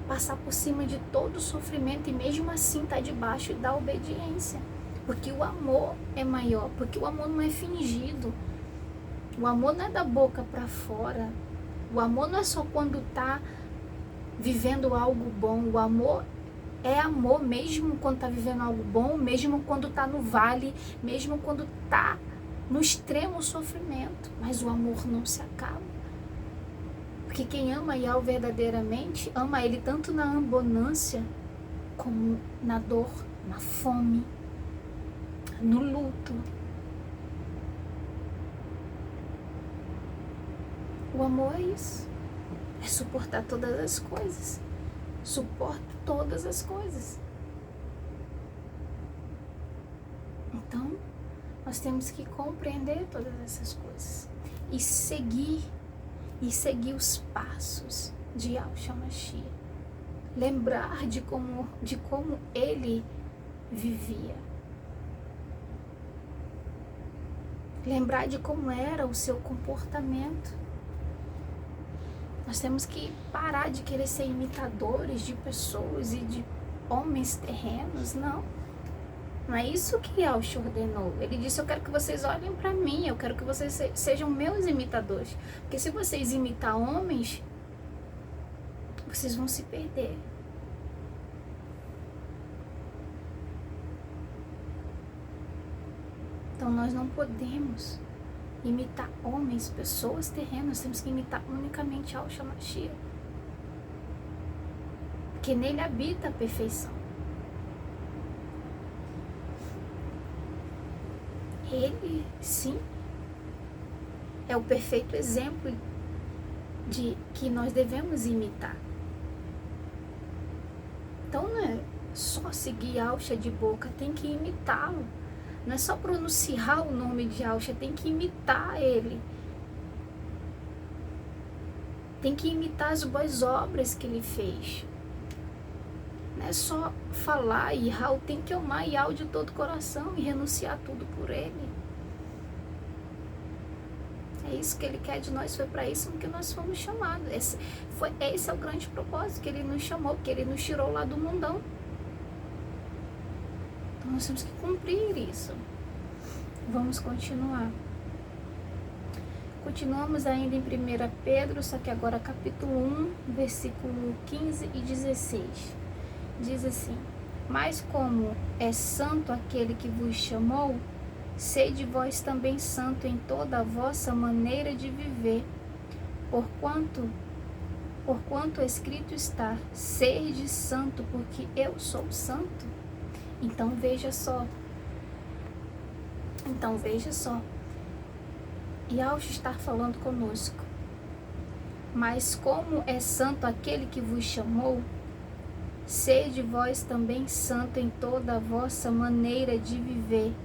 passar por cima de todo o sofrimento e mesmo assim está debaixo da obediência. Porque o amor é maior, porque o amor não é fingido. O amor não é da boca para fora. O amor não é só quando está vivendo algo bom. O amor é amor mesmo quando está vivendo algo bom, mesmo quando está no vale, mesmo quando está no extremo sofrimento. Mas o amor não se acaba. Porque quem ama Yahweh verdadeiramente, ama Ele tanto na abundância, como na dor, na fome, no luto. O amor é isso. É suportar todas as coisas. Suporta todas as coisas. Então, nós temos que compreender todas essas coisas e seguir os passos de Yahshua Mashiach. Lembrar de como Ele vivia. Lembrar de como era o seu comportamento. Nós temos que parar de querer ser imitadores de pessoas e de homens terrenos, não. Não é isso que Yahshua ordenou. Ele disse, eu quero que vocês olhem para mim, eu quero que vocês sejam meus imitadores. Porque se vocês imitar homens, vocês vão se perder. Então nós não podemos imitar homens, pessoas terrenas, temos que imitar unicamente Yahshua Mashiach. Porque nele habita a perfeição. Ele, sim, é o perfeito exemplo de que nós devemos imitar. Então não é só seguir Yahshua de boca, tem que imitá-lo. Não é só pronunciar o nome de Yahshua, tem que imitar ele. Tem que imitar as boas obras que ele fez. Não é só falar e Yahweh, tem que amar Yahweh de todo o coração e renunciar tudo por ele. É isso que ele quer de nós, foi para isso que nós fomos chamados. Esse é o grande propósito que ele nos chamou, que ele nos tirou lá do mundão. Então nós temos que cumprir isso. Vamos continuar. Continuamos ainda em 1 Pedro, só que agora capítulo 1, versículo 15 e 16. Diz assim, mas como é santo aquele que vos chamou, sede vós também santo em toda a vossa maneira de viver, porquanto escrito está, sede santo, porque eu sou santo. Então veja só, Yahshua está falando conosco, mas como é santo aquele que vos chamou, sede vós também santo em toda a vossa maneira de viver,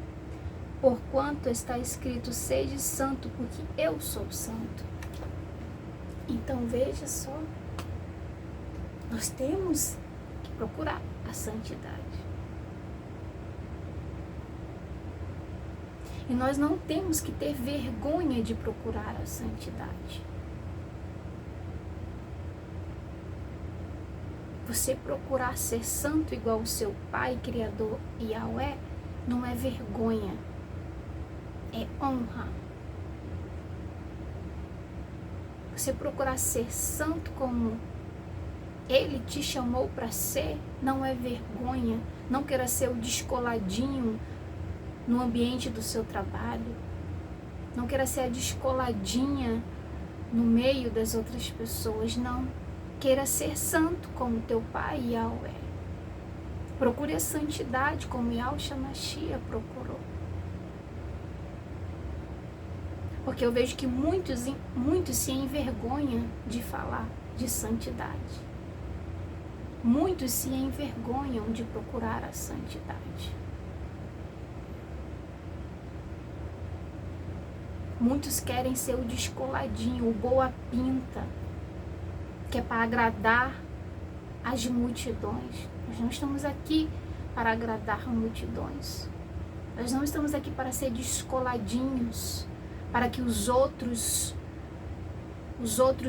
porquanto está escrito, sede santo, porque eu sou santo. Então veja só, nós temos que procurar a santidade. E nós não temos que ter vergonha de procurar a santidade. Você procurar ser santo igual o seu Pai, Criador Yahweh, não é vergonha, é honra. Você procurar ser santo como Ele te chamou para ser, não é vergonha. Não queira ser o descoladinho no ambiente do seu trabalho. Não queira ser a descoladinha no meio das outras pessoas, não. Queira ser santo como teu Pai Yahweh. Procure a santidade como Yahshua Mashiach procurou. Porque eu vejo que muitos se envergonham de falar de santidade. Muitos se envergonham de procurar a santidade. Muitos querem ser o descoladinho, o boa pinta, que é para agradar as multidões. Nós não estamos aqui para agradar multidões. Nós não estamos aqui para ser descoladinhos, para que os outros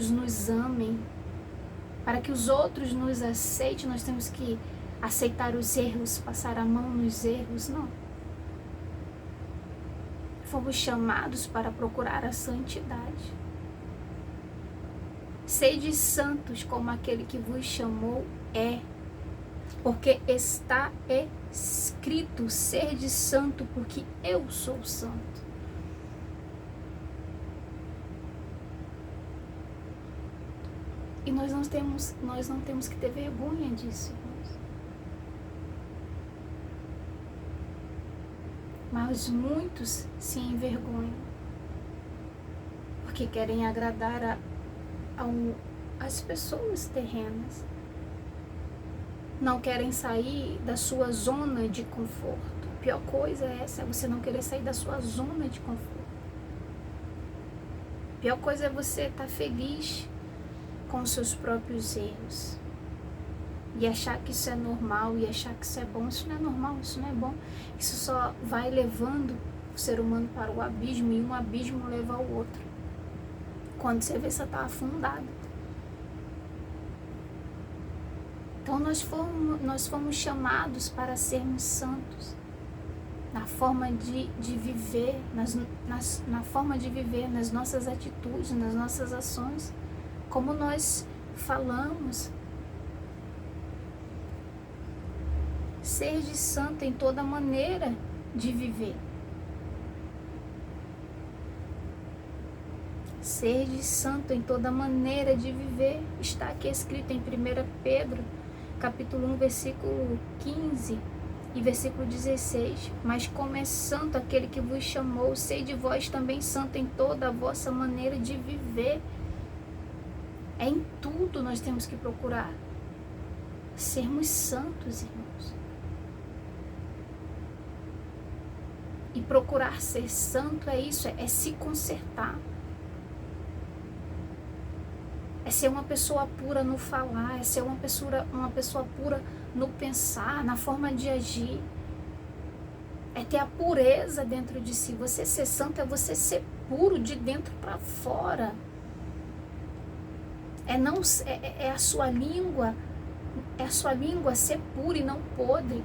nos amem, para que os outros nos aceitem. Nós temos que aceitar os erros, passar a mão nos erros, não. Fomos chamados para procurar a santidade. Sede santos como aquele que vos chamou é, porque está escrito, sede santo, porque eu sou santo. E nós não temos que ter vergonha disso, irmãos. Mas muitos se envergonham, porque querem agradar as pessoas terrenas. Não querem sair da sua zona de conforto. A pior coisa é essa, é você não querer sair da sua zona de conforto. A pior coisa é você estar feliz com os seus próprios erros. E achar que isso é normal, e achar que isso é bom. Isso não é normal, isso não é bom. Isso só vai levando o ser humano para o abismo, e um abismo leva ao outro. Quando você vê, você está afundado. Então nós fomos chamados para sermos santos. na forma de viver, na forma de viver, nas nossas atitudes, nas nossas ações, como nós falamos. Sede santo em toda maneira de viver. Sede santo em toda maneira de viver. Está aqui escrito em 1 Pedro, capítulo 1, versículo 15 e versículo 16. Mas como é santo aquele que vos chamou, sede vós também santo em toda a vossa maneira de viver. É em tudo nós temos que procurar sermos santos, irmãos. E procurar ser santo é isso, é se consertar. É ser uma pessoa pura no falar, é ser uma pessoa pura no pensar, na forma de agir. É ter a pureza dentro de si. Você ser santo é você ser puro de dentro para fora. É a sua língua ser pura e não podre.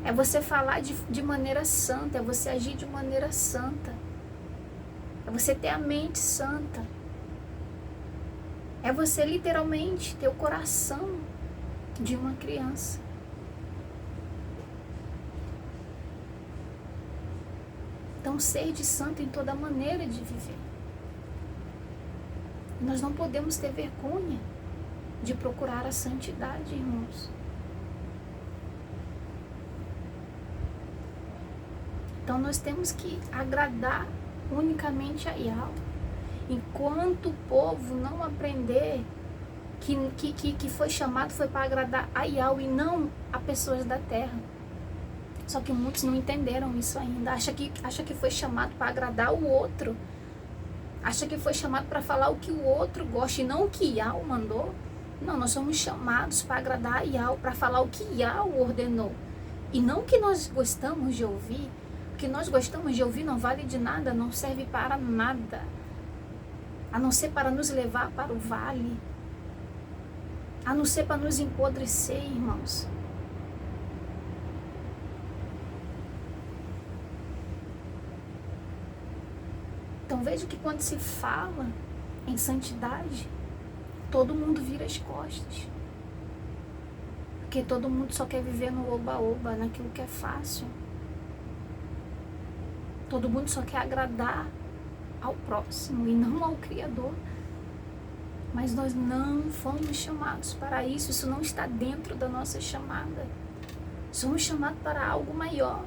É você falar de maneira santa, é você agir de maneira santa. É você ter a mente santa. É você literalmente ter o coração de uma criança. Então, sede santo em toda maneira de viver. Nós não podemos ter vergonha de procurar a santidade, irmãos. Então, nós temos que agradar unicamente a Yahweh. Enquanto o povo não aprender que foi chamado, foi para agradar a Yahweh e não a pessoas da terra. Só que muitos não entenderam isso ainda. Acha que foi chamado para agradar o outro. Acha que foi chamado para falar o que o outro gosta e não o que Yahweh mandou. Não, nós somos chamados para agradar a Yahweh, para falar o que Yahweh ordenou. E não o que nós gostamos de ouvir. O que nós gostamos de ouvir não vale de nada, não serve para nada. A não ser para nos levar para o vale. A não ser para nos empodrecer, irmãos. Então veja que quando se fala em santidade, todo mundo vira as costas. Porque todo mundo só quer viver no oba-oba, naquilo que é fácil. Todo mundo só quer agradar ao próximo e não ao Criador. Mas nós não fomos chamados para isso. Isso não está dentro da nossa chamada. Somos chamados para algo maior.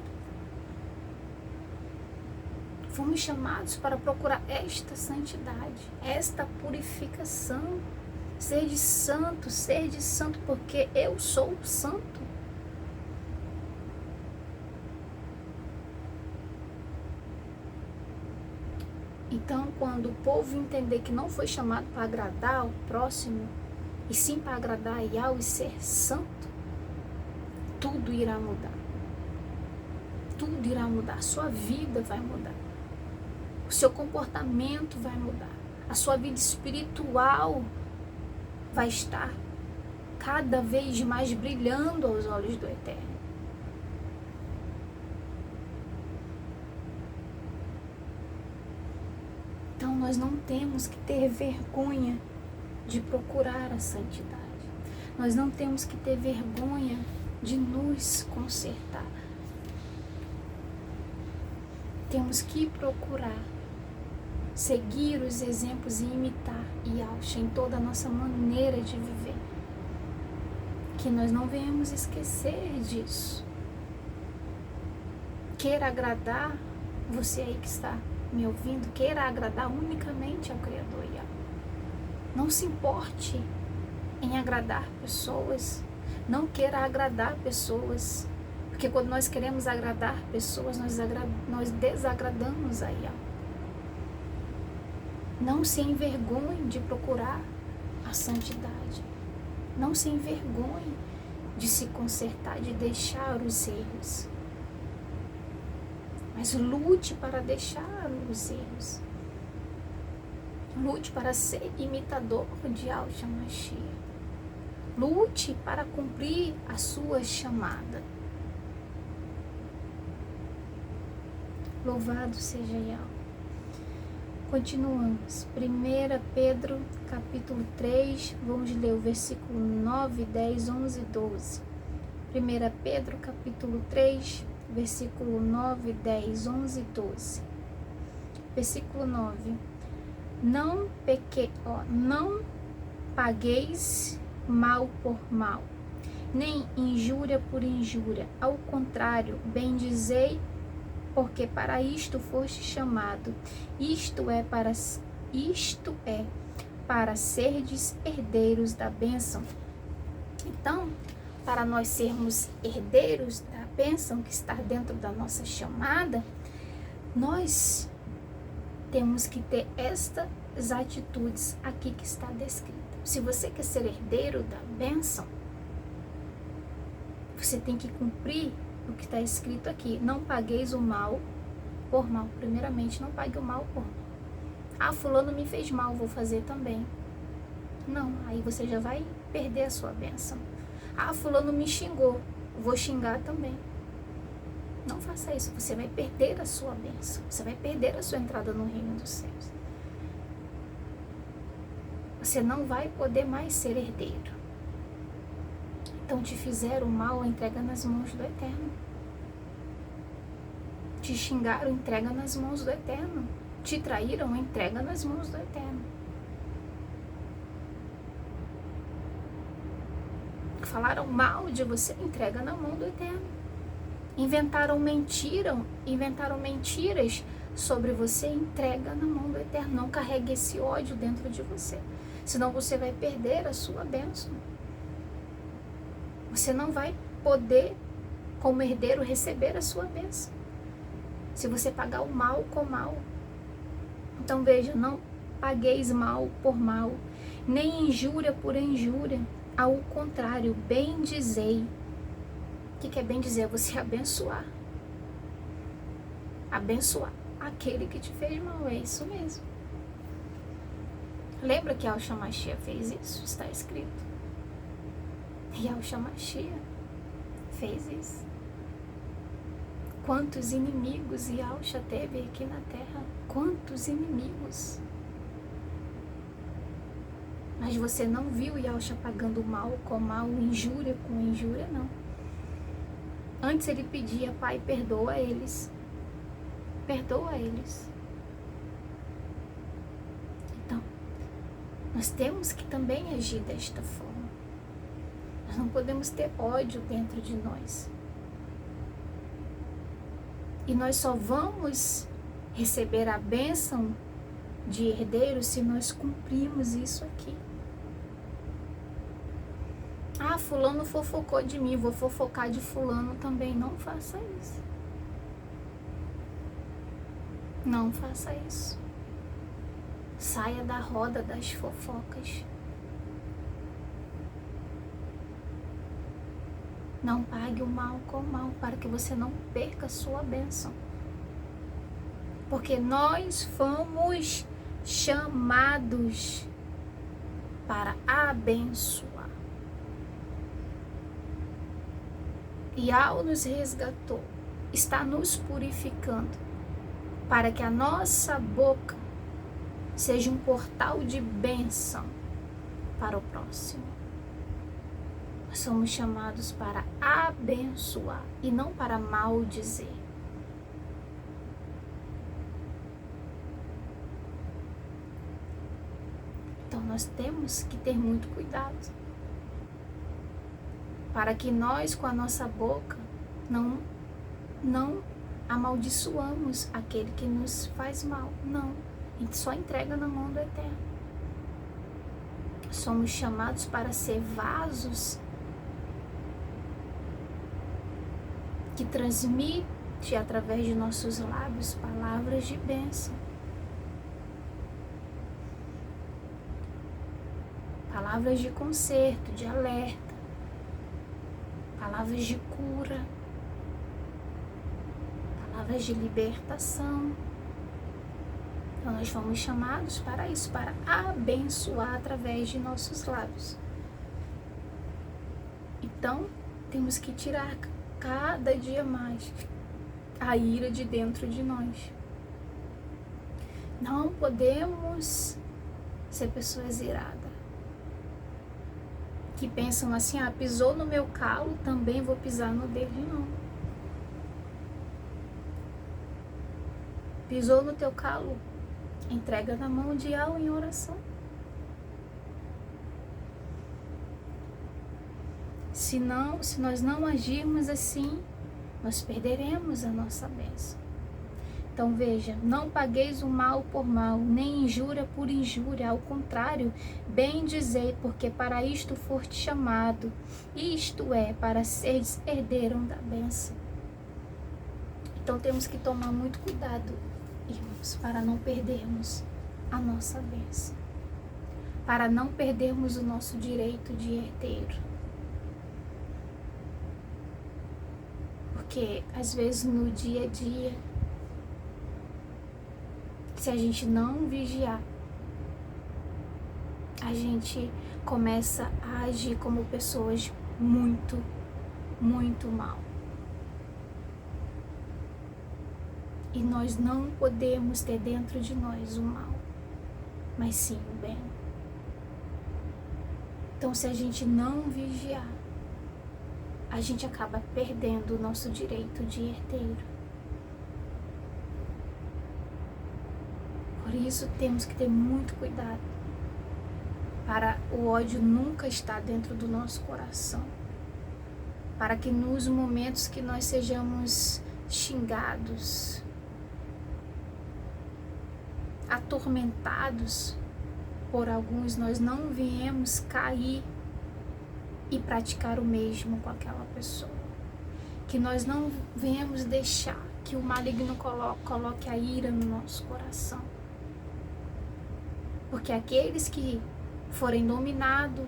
Fomos chamados para procurar esta santidade, esta purificação. Sede santo, porque eu sou santo. Então, quando o povo entender que não foi chamado para agradar o próximo, e sim para agradar a Yahweh e ser santo, tudo irá mudar. Tudo irá mudar. A sua vida vai mudar. O seu comportamento vai mudar. A sua vida espiritual vai estar cada vez mais brilhando aos olhos do Eterno. Então nós não temos que ter vergonha de procurar a santidade. Nós não temos que ter vergonha de nos consertar. Temos que procurar seguir os exemplos e imitar Yahshua em toda a nossa maneira de viver. Que nós não venhamos esquecer disso. Queira agradar, você aí que está me ouvindo, queira agradar unicamente ao Criador Yahweh. Não se importe em agradar pessoas. Não queira agradar pessoas. Porque quando nós queremos agradar pessoas, nós desagradamos a Yahweh. Não se envergonhe de procurar a santidade. Não se envergonhe de se consertar, de deixar os erros. Mas lute para deixar os erros. Lute para ser imitador de Yahshua Mashiach. Lute para cumprir a sua chamada. Louvado seja Yahweh. Continuamos. 1 Pedro, capítulo 3, vamos ler o versículo 9, 10, 11 e 12. 1 Pedro, capítulo 3, versículo 9, 10, 11 e 12. Versículo 9. Não pagueis mal por mal, nem injúria por injúria. Ao contrário, bendizei, porque para isto foste chamado. Isto é para serdes herdeiros da bênção. Então, para nós sermos herdeiros da bênção que está dentro da nossa chamada, nós temos que ter estas atitudes aqui que está descrita. Se você quer ser herdeiro da bênção, você tem que cumprir o que está escrito aqui. Não pagueis o mal por mal. Primeiramente, não pague o mal por mal. Ah, fulano me fez mal, vou fazer também. Não, aí você já vai perder a sua bênção. Ah, fulano me xingou, vou xingar também. Não faça isso, você vai perder a sua bênção. Você vai perder a sua entrada no reino dos céus. Você não vai poder mais ser herdeiro. Então te fizeram mal, entrega nas mãos do Eterno. Te xingaram, entrega nas mãos do Eterno. Te traíram, entrega nas mãos do Eterno. Falaram mal de você, entrega na mão do Eterno. Inventaram mentiras sobre você, entrega na mão do Eterno. Não carregue esse ódio dentro de você, senão você vai perder a sua bênção. Você não vai poder, como herdeiro, receber a sua bênção se você pagar o mal com mal. Então veja, não pagueis mal por mal, nem injúria por injúria. Ao contrário, bendizei. O que é bendizer? É você abençoar. Abençoar aquele que te fez mal, é isso mesmo. Lembra que Yahshua Mashiach fez isso? Está escrito. Yahshua Mashiach fez isso. Quantos inimigos Yahshua teve aqui na terra? Quantos inimigos? Mas você não viu Yahshua pagando mal com mal, injúria com injúria, não. Antes ele pedia, Pai, perdoa eles. Perdoa eles. Então, nós temos que também agir desta forma. Nós não podemos ter ódio dentro de nós. E nós só vamos receber a bênção de herdeiro se nós cumprirmos isso aqui. Ah, fulano fofocou de mim, vou fofocar de fulano também. Não faça isso. Não faça isso. Saia da roda das fofocas. Não pague o mal com o mal, para que você não perca a sua bênção. Porque nós fomos chamados para abençoar. E ao nos resgatou, está nos purificando, para que a nossa boca seja um portal de bênção para o próximo. Nós somos chamados para abençoar e não para maldizer. Então nós temos que ter muito cuidado, para que nós com a nossa boca não amaldiçoamos aquele que nos faz mal. Não, a gente só entrega na mão do Eterno. Somos chamados para ser vasos que transmite através de nossos lábios palavras de bênção, palavras de conserto, de alerta, palavras de cura, palavras de libertação. Então nós fomos chamados para isso, para abençoar através de nossos lábios. Então temos que tirar cada dia mais a ira de dentro de nós. Não podemos ser pessoas iradas, que pensam assim, pisou no meu calo, também vou pisar no dele, não. Pisou no teu calo, entrega na mão de Yahweh em oração. Se nós não agirmos assim, nós perderemos a nossa bênção. Então veja, não pagueis o mal por mal, nem injúria por injúria, ao contrário, bem dizei, porque para isto foste chamado, isto é, para seres herdeiro da bênção. Então temos que tomar muito cuidado, irmãos, para não perdermos a nossa bênção, para não perdermos o nosso direito de herdeiro. Porque às vezes no dia a dia, se a gente não vigiar, a gente começa a agir como pessoas muito, muito mal. E nós não podemos ter dentro de nós o mal, mas sim o bem. Então, se a gente não vigiar, a gente acaba perdendo o nosso direito de herdeiro. Por isso temos que ter muito cuidado para o ódio nunca estar dentro do nosso coração, para que nos momentos que nós sejamos xingados, atormentados por alguns, nós não viemos cair e praticar o mesmo com aquela pessoa. Que nós não venhamos deixar que o maligno coloque a ira no nosso coração. Porque aqueles que forem dominados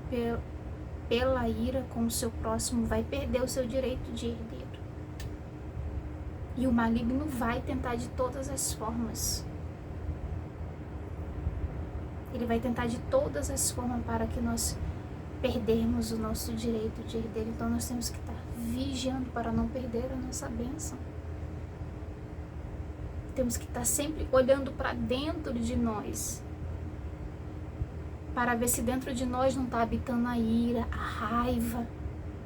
pela ira com o seu próximo vai perder o seu direito de herdeiro. E o maligno vai tentar de todas as formas. Ele vai tentar de todas as formas para que nós perdermos o nosso direito de herdeiro. Então nós temos que estar vigiando para não perder a nossa bênção. Temos que estar sempre olhando para dentro de nós, para ver se dentro de nós não está habitando a ira, a raiva,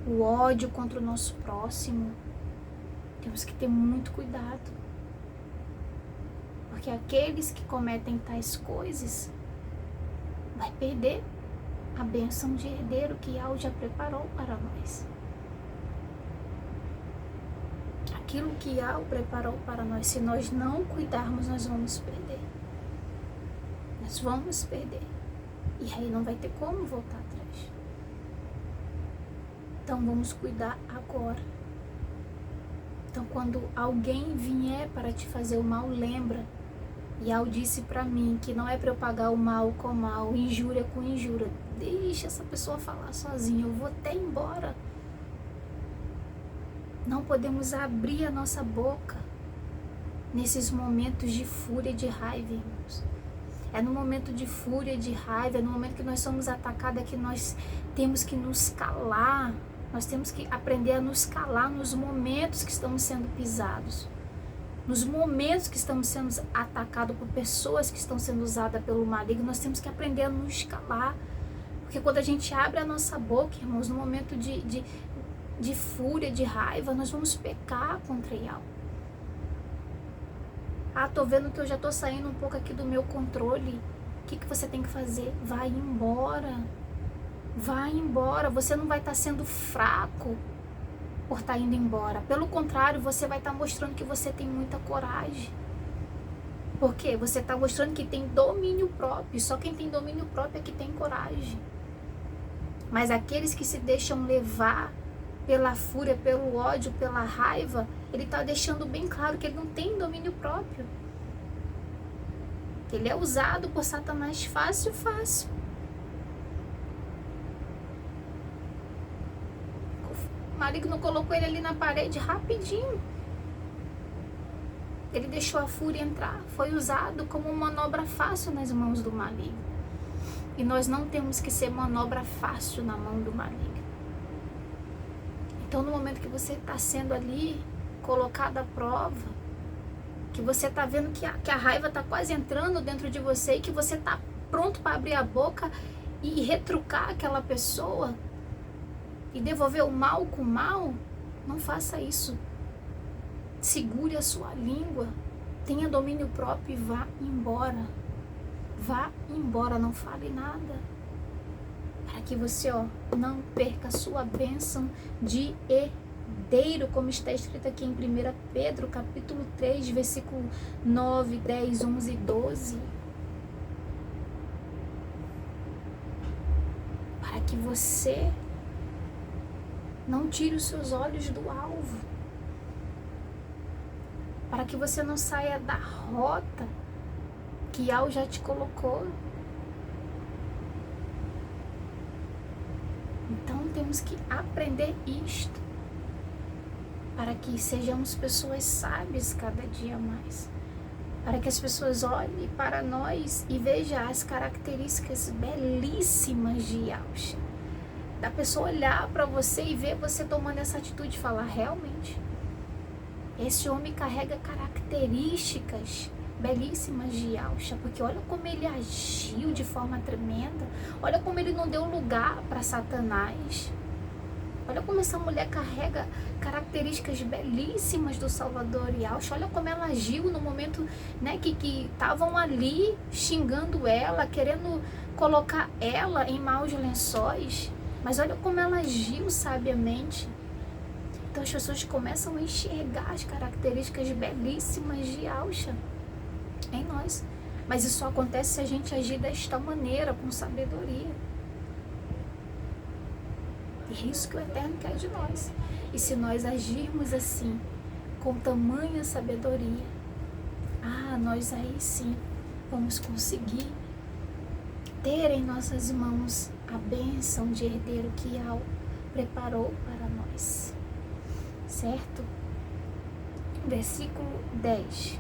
o ódio contra o nosso próximo. Temos que ter muito cuidado, porque aqueles que cometem tais coisas vai perder a bênção de herdeiro que Yahweh já preparou para nós. Aquilo que Yahweh preparou para nós, se nós não cuidarmos, nós vamos perder. Nós vamos perder. E aí não vai ter como voltar atrás. Então vamos cuidar agora. Então quando alguém vier para te fazer o mal, lembra. Yahweh disse para mim que não é para eu pagar o mal com mal, injúria com injúria. Deixa essa pessoa falar sozinha, eu vou até embora. Não podemos abrir a nossa boca nesses momentos de fúria e de raiva, irmãos. É no momento de fúria e de raiva, é no momento que nós somos atacados, é que nós temos que nos calar. Nós temos que aprender a nos calar nos momentos que estamos sendo pisados. Nos momentos que estamos sendo atacados por pessoas que estão sendo usadas pelo maligno, nós temos que aprender a nos calar. Porque quando a gente abre a nossa boca, irmãos, no momento de fúria, de raiva, nós vamos pecar contra Yahweh. Tô vendo que eu já tô saindo um pouco aqui do meu controle. O que você tem que fazer? Vai embora. Vai embora. Você não vai estar sendo fraco por estar indo embora. Pelo contrário, você vai estar mostrando que você tem muita coragem. Porque você está mostrando que tem domínio próprio. Só quem tem domínio próprio é que tem coragem. Mas aqueles que se deixam levar pela fúria, pelo ódio, pela raiva, ele está deixando bem claro que ele não tem domínio próprio. Que ele é usado por Satanás fácil. O maligno colocou ele ali na parede rapidinho. Ele deixou a fúria entrar. Foi usado como manobra fácil nas mãos do maligno. E nós não temos que ser manobra fácil na mão do maligno. Então, no momento que você está sendo ali colocado à prova, que você tá vendo que a raiva tá quase entrando dentro de você e que você tá pronto para abrir a boca e retrucar aquela pessoa e devolver o mal com o mal, não faça isso. Segure a sua língua, tenha domínio próprio e vá embora. Vá embora, não fale nada. Para que você, não perca a sua bênção de herdeiro, como está escrito aqui em 1 Pedro, capítulo 3, versículo 9, 10, 11 e 12. Para que você não tire os seus olhos do alvo. Para que você não saia da rota que Yahweh já te colocou. Então temos que aprender isto, para que sejamos pessoas sábias cada dia mais. Para que as pessoas olhem para nós e vejam as características belíssimas de Yahshua. Da pessoa olhar para você e ver você tomando essa atitude e falar, realmente, esse homem carrega características belíssimas de Yahshua, porque olha como ele agiu de forma tremenda, olha como ele não deu lugar para Satanás, olha como essa mulher carrega características belíssimas do Salvador Yahshua, olha como ela agiu no momento, né, que estavam ali xingando ela, querendo colocar ela em maus lençóis, mas olha como ela agiu sabiamente. Então as pessoas começam a enxergar as características belíssimas de Yahshua em nós. Mas isso só acontece se a gente agir desta maneira, com sabedoria. E é isso que o Eterno quer de nós. E se nós agirmos assim, com tamanha sabedoria, nós aí sim vamos conseguir ter em nossas mãos a bênção de herdeiro que Yahweh preparou para nós. Certo? Versículo 10.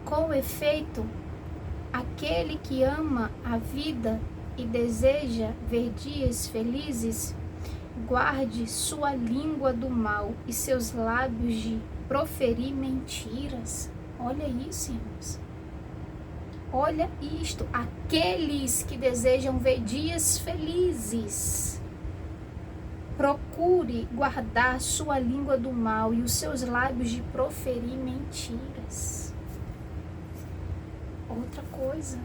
Com efeito, aquele que ama a vida e deseja ver dias felizes, guarde sua língua do mal e seus lábios de proferir mentiras. Olha isso, irmãos. Olha isto. Aqueles que desejam ver dias felizes, procure guardar sua língua do mal e os seus lábios de proferir mentiras. Outra coisa,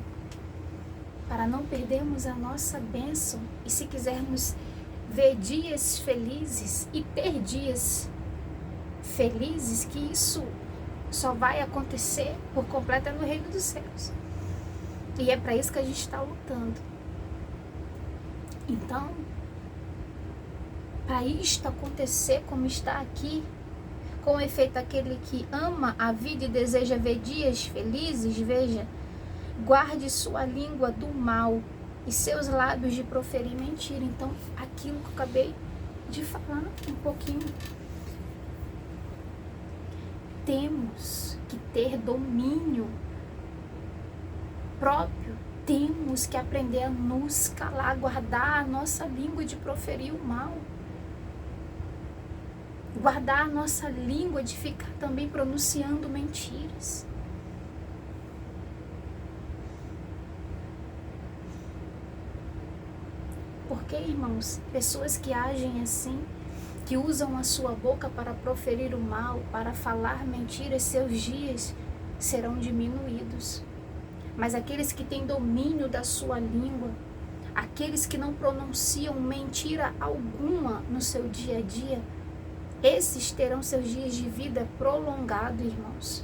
para não perdermos a nossa bênção e se quisermos ver dias felizes e ter dias felizes, que isso só vai acontecer por completo no reino dos céus. E é para isso que a gente está lutando. Então, para isto acontecer como está aqui, com efeito aquele que ama a vida e deseja ver dias felizes, veja, guarde sua língua do mal e seus lábios de proferir mentira. Então, aquilo que eu acabei de falar um pouquinho. Temos que ter domínio próprio. Temos que aprender a nos calar, guardar a nossa língua de proferir o mal. Guardar a nossa língua de ficar também pronunciando mentiras. Porque, irmãos, pessoas que agem assim, que usam a sua boca para proferir o mal, para falar mentiras, seus dias serão diminuídos. Mas aqueles que têm domínio da sua língua, aqueles que não pronunciam mentira alguma no seu dia a dia, esses terão seus dias de vida prolongados, irmãos.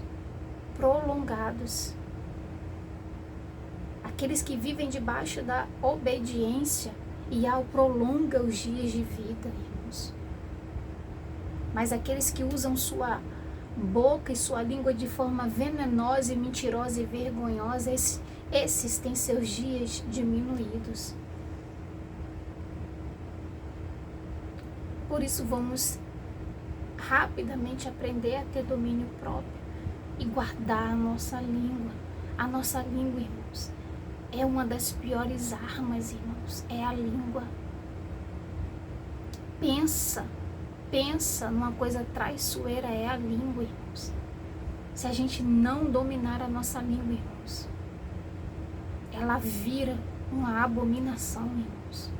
Prolongados. Aqueles que vivem debaixo da obediência, e prolonga os dias de vida, irmãos. Mas aqueles que usam sua boca e sua língua de forma venenosa e mentirosa e vergonhosa, esses têm seus dias diminuídos. Por isso vamos rapidamente aprender a ter domínio próprio e guardar a nossa língua. A nossa língua, irmãos, é uma das piores armas, irmãos. É a língua. Pensa pensa numa coisa traiçoeira é a língua, irmãos. Se a gente não dominar a nossa língua, irmãos, ela vira uma abominação, irmãos.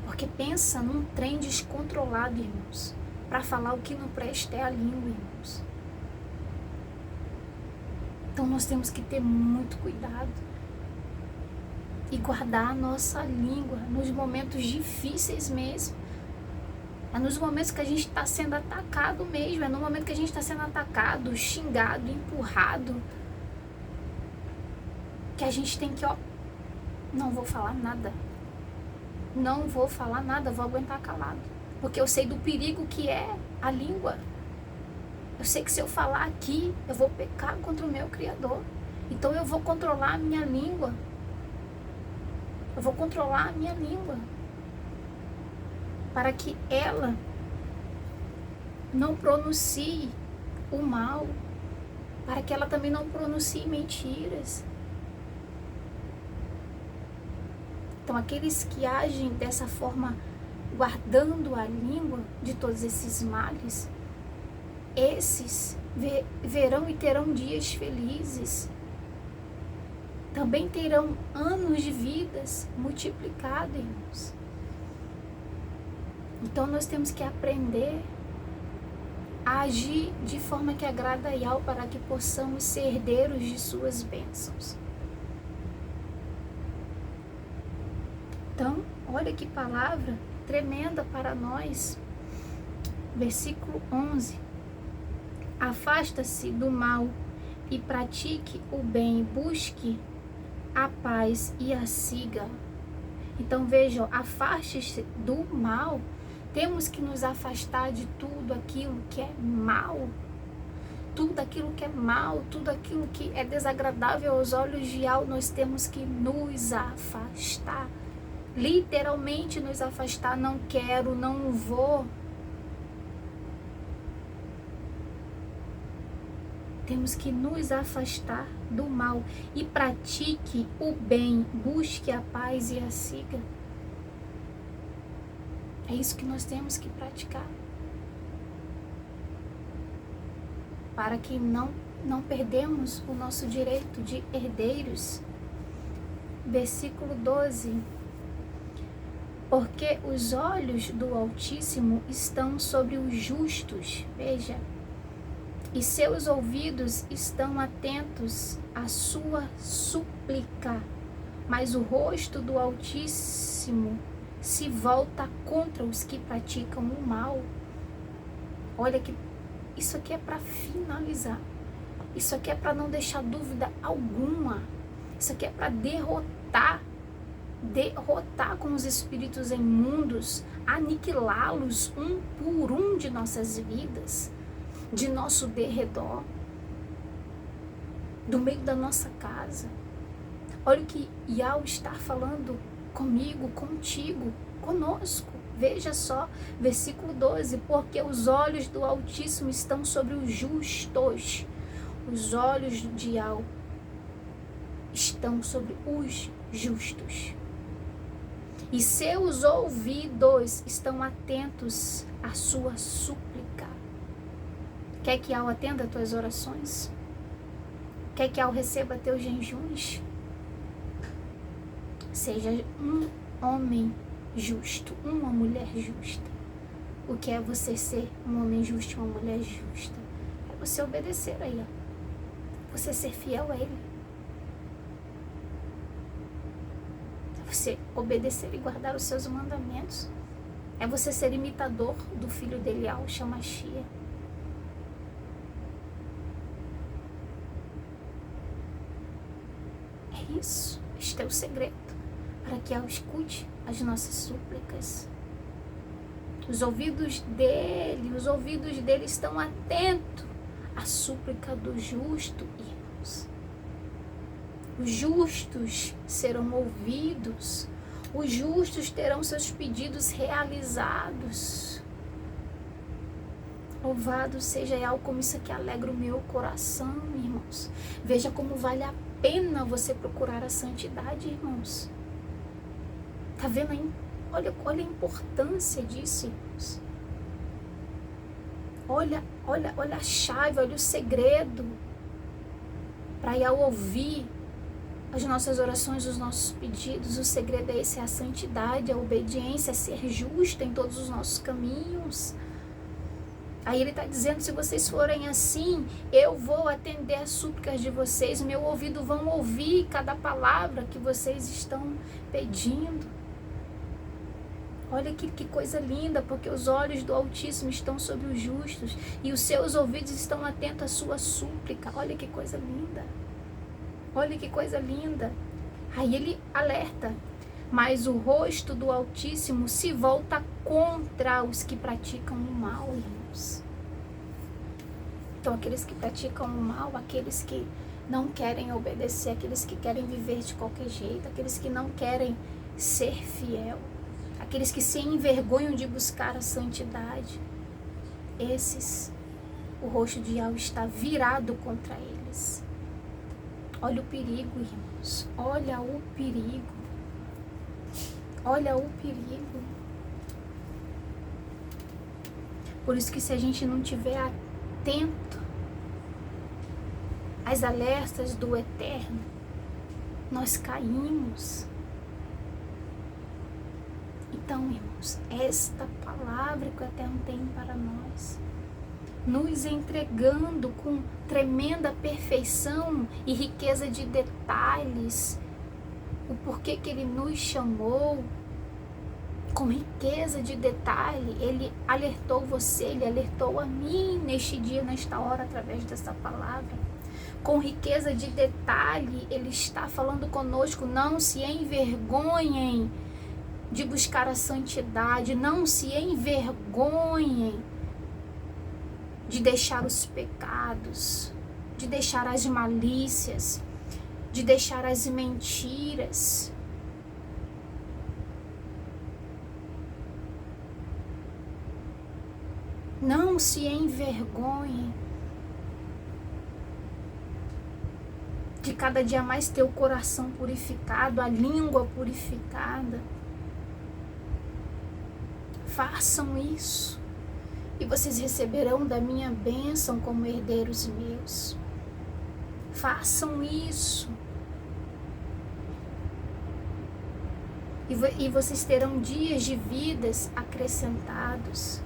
Porque pensa num trem descontrolado, irmãos. Para falar o que não presta é a língua, irmãos. Então nós temos que ter muito cuidado e guardar a nossa língua nos momentos difíceis mesmo. É nos momentos que a gente está sendo atacado mesmo, é no momento que a gente está sendo atacado, xingado, empurrado, que a gente tem que, não vou falar nada. Não vou falar nada, vou aguentar calado. Porque eu sei do perigo que é a língua. Eu sei que se eu falar aqui, eu vou pecar contra o meu Criador. Então eu vou controlar a minha língua. Eu vou controlar a minha língua. Para que ela não pronuncie o mal. Para que ela também não pronuncie mentiras. Então aqueles que agem dessa forma, guardando a língua de todos esses males, esses verão e terão dias felizes. Também terão anos de vidas multiplicados, irmãos. Então nós temos que aprender a agir de forma que agrada a Yahweh para que possamos ser herdeiros de suas bênçãos. Então, olha que palavra tremenda para nós. Versículo 11. Afasta-se do mal e pratique o bem, busque a paz e a siga. Então vejam, afaste-se do mal. Temos que nos afastar de tudo aquilo que é mal. Tudo aquilo que é mal, tudo aquilo que é desagradável aos olhos de Yahweh, nós temos que nos afastar. Literalmente nos afastar. Não quero, não vou. Temos que nos afastar do mal e pratique o bem, busque a paz e a siga. É isso que nós temos que praticar. Para que não perdemos o nosso direito de herdeiros. Versículo 12. Porque os olhos do Altíssimo estão sobre os justos, veja, e seus ouvidos estão atentos à sua súplica, mas o rosto do Altíssimo se volta contra os que praticam o mal. Olha que isso aqui é para finalizar, isso aqui é para não deixar dúvida alguma, isso aqui é para derrotar com os espíritos imundos, aniquilá-los um por um de nossas vidas, de nosso derredor, do meio da nossa casa. Olha o que Yahweh está falando comigo, contigo, conosco. Veja só, versículo 12, porque os olhos do Altíssimo estão sobre os justos. Os olhos de Yahweh estão sobre os justos. E seus ouvidos estão atentos à sua súplica. Quer que Yahweh atenda as tuas orações? Quer que Yahweh receba teus jejuns? Seja um homem justo, uma mulher justa. O que é você ser um homem justo e uma mulher justa? É você obedecer a Ele. Você ser fiel a Ele. Você obedecer e guardar os seus mandamentos. É você ser imitador do filho dele, Yahshua Mashiach. É isso. Este é o segredo. Para que Yahweh escute as nossas súplicas. Os ouvidos dele estão atentos à súplica do justo, irmãos. Os justos serão ouvidos, os justos terão seus pedidos realizados. Louvado seja Yahweh, como isso aqui alegra o meu coração, irmãos. Veja como vale a pena você procurar a santidade, irmãos. Tá vendo aí? Olha a importância disso, irmãos. Olha a chave, olha o segredo para ir ao ouvir as nossas orações, os nossos pedidos. O segredo é esse, é a santidade, a obediência, ser justo em todos os nossos caminhos. Aí ele está dizendo, se vocês forem assim, eu vou atender as súplicas de vocês, meu ouvido vão ouvir cada palavra que vocês estão pedindo. Olha que coisa linda, porque os olhos do Altíssimo estão sobre os justos e os seus ouvidos estão atentos à sua súplica. Olha que coisa linda. Olha que coisa linda. Aí ele alerta, mas o rosto do Altíssimo se volta contra os que praticam o mal, irmãos. Então, aqueles que praticam o mal, aqueles que não querem obedecer, aqueles que querem viver de qualquer jeito, aqueles que não querem ser fiel, aqueles que se envergonham de buscar a santidade, esses, o rosto de Yahweh está virado contra eles. Olha o perigo, irmãos. Olha o perigo. Olha o perigo. Por isso que se a gente não estiver atento às alertas do Eterno, nós caímos. Então, irmãos, esta palavra que o Eterno tem para nós, nos entregando com tremenda perfeição e riqueza de detalhes, o porquê que Ele nos chamou, com riqueza de detalhe, Ele alertou você, Ele alertou a mim neste dia, nesta hora, através dessa palavra. Com riqueza de detalhe, Ele está falando conosco, não se envergonhem de buscar a santidade, não se envergonhem de deixar os pecados, de deixar as malícias, de deixar as mentiras. Não se envergonhem de cada dia mais ter o coração purificado, a língua purificada. Façam isso e vocês receberão da minha bênção como herdeiros meus. Façam isso e vocês terão dias de vidas acrescentados.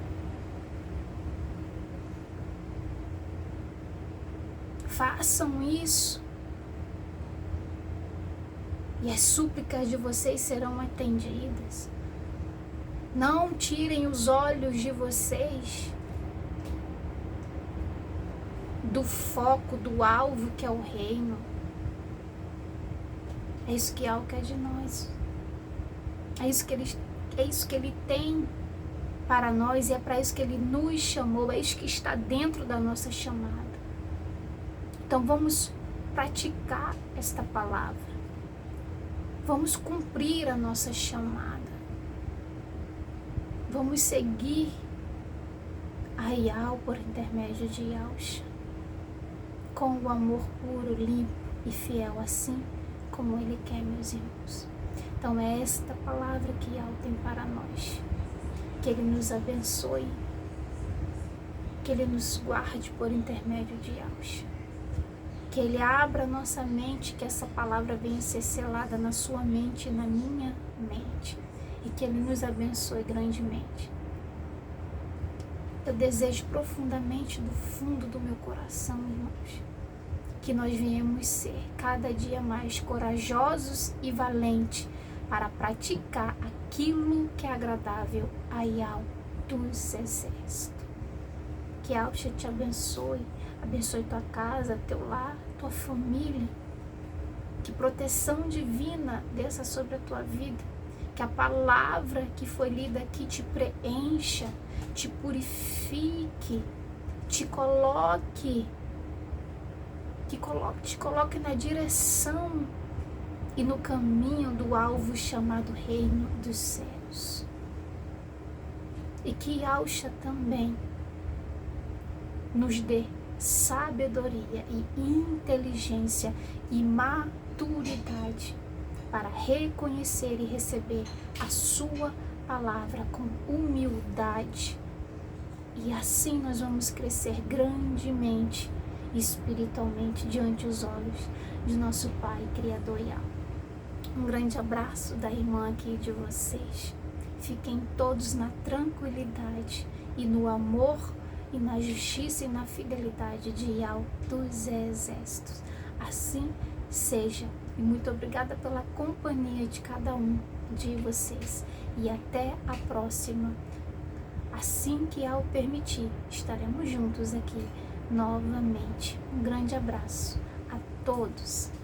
Façam isso e as súplicas de vocês serão atendidas. Não tirem os olhos de vocês do foco, do alvo que é o reino. É isso que Yahweh quer de nós. É isso que Ele tem para nós e é para isso que Ele nos chamou. É isso que está dentro da nossa chamada. Então vamos praticar esta palavra. Vamos cumprir a nossa chamada. Vamos seguir a Yahweh por intermédio de Yahshua, com o amor puro, limpo e fiel, assim como Ele quer, meus irmãos. Então é esta palavra que Yahweh tem para nós. Que Ele nos abençoe, que Ele nos guarde por intermédio de Yahshua. Que Ele abra nossa mente, que essa palavra venha ser selada na sua mente e na minha mente. E que Ele nos abençoe grandemente. Eu desejo profundamente do fundo do meu coração, irmãos, que nós venhamos ser cada dia mais corajosos e valentes para praticar aquilo que é agradável a Yahweh dos exércitos. Que Yahweh te abençoe, abençoe tua casa, teu lar, tua família. Que proteção divina desça sobre a tua vida. Que a palavra que foi lida aqui te preencha, te purifique, te coloque na direção e no caminho do alvo chamado Reino dos Céus. E que Yahshua também nos dê sabedoria e inteligência e maturidade para reconhecer e receber a sua palavra com humildade. E assim nós vamos crescer grandemente, espiritualmente, diante dos olhos de nosso Pai, Criador e Alma. Um grande abraço da irmã aqui de vocês. Fiquem todos na tranquilidade e no amor e na justiça e na fidelidade de Yahweh dos Exércitos. Assim seja. E muito obrigada pela companhia de cada um de vocês. E até a próxima. Assim que Yahweh permitir, estaremos juntos aqui novamente. Um grande abraço a todos.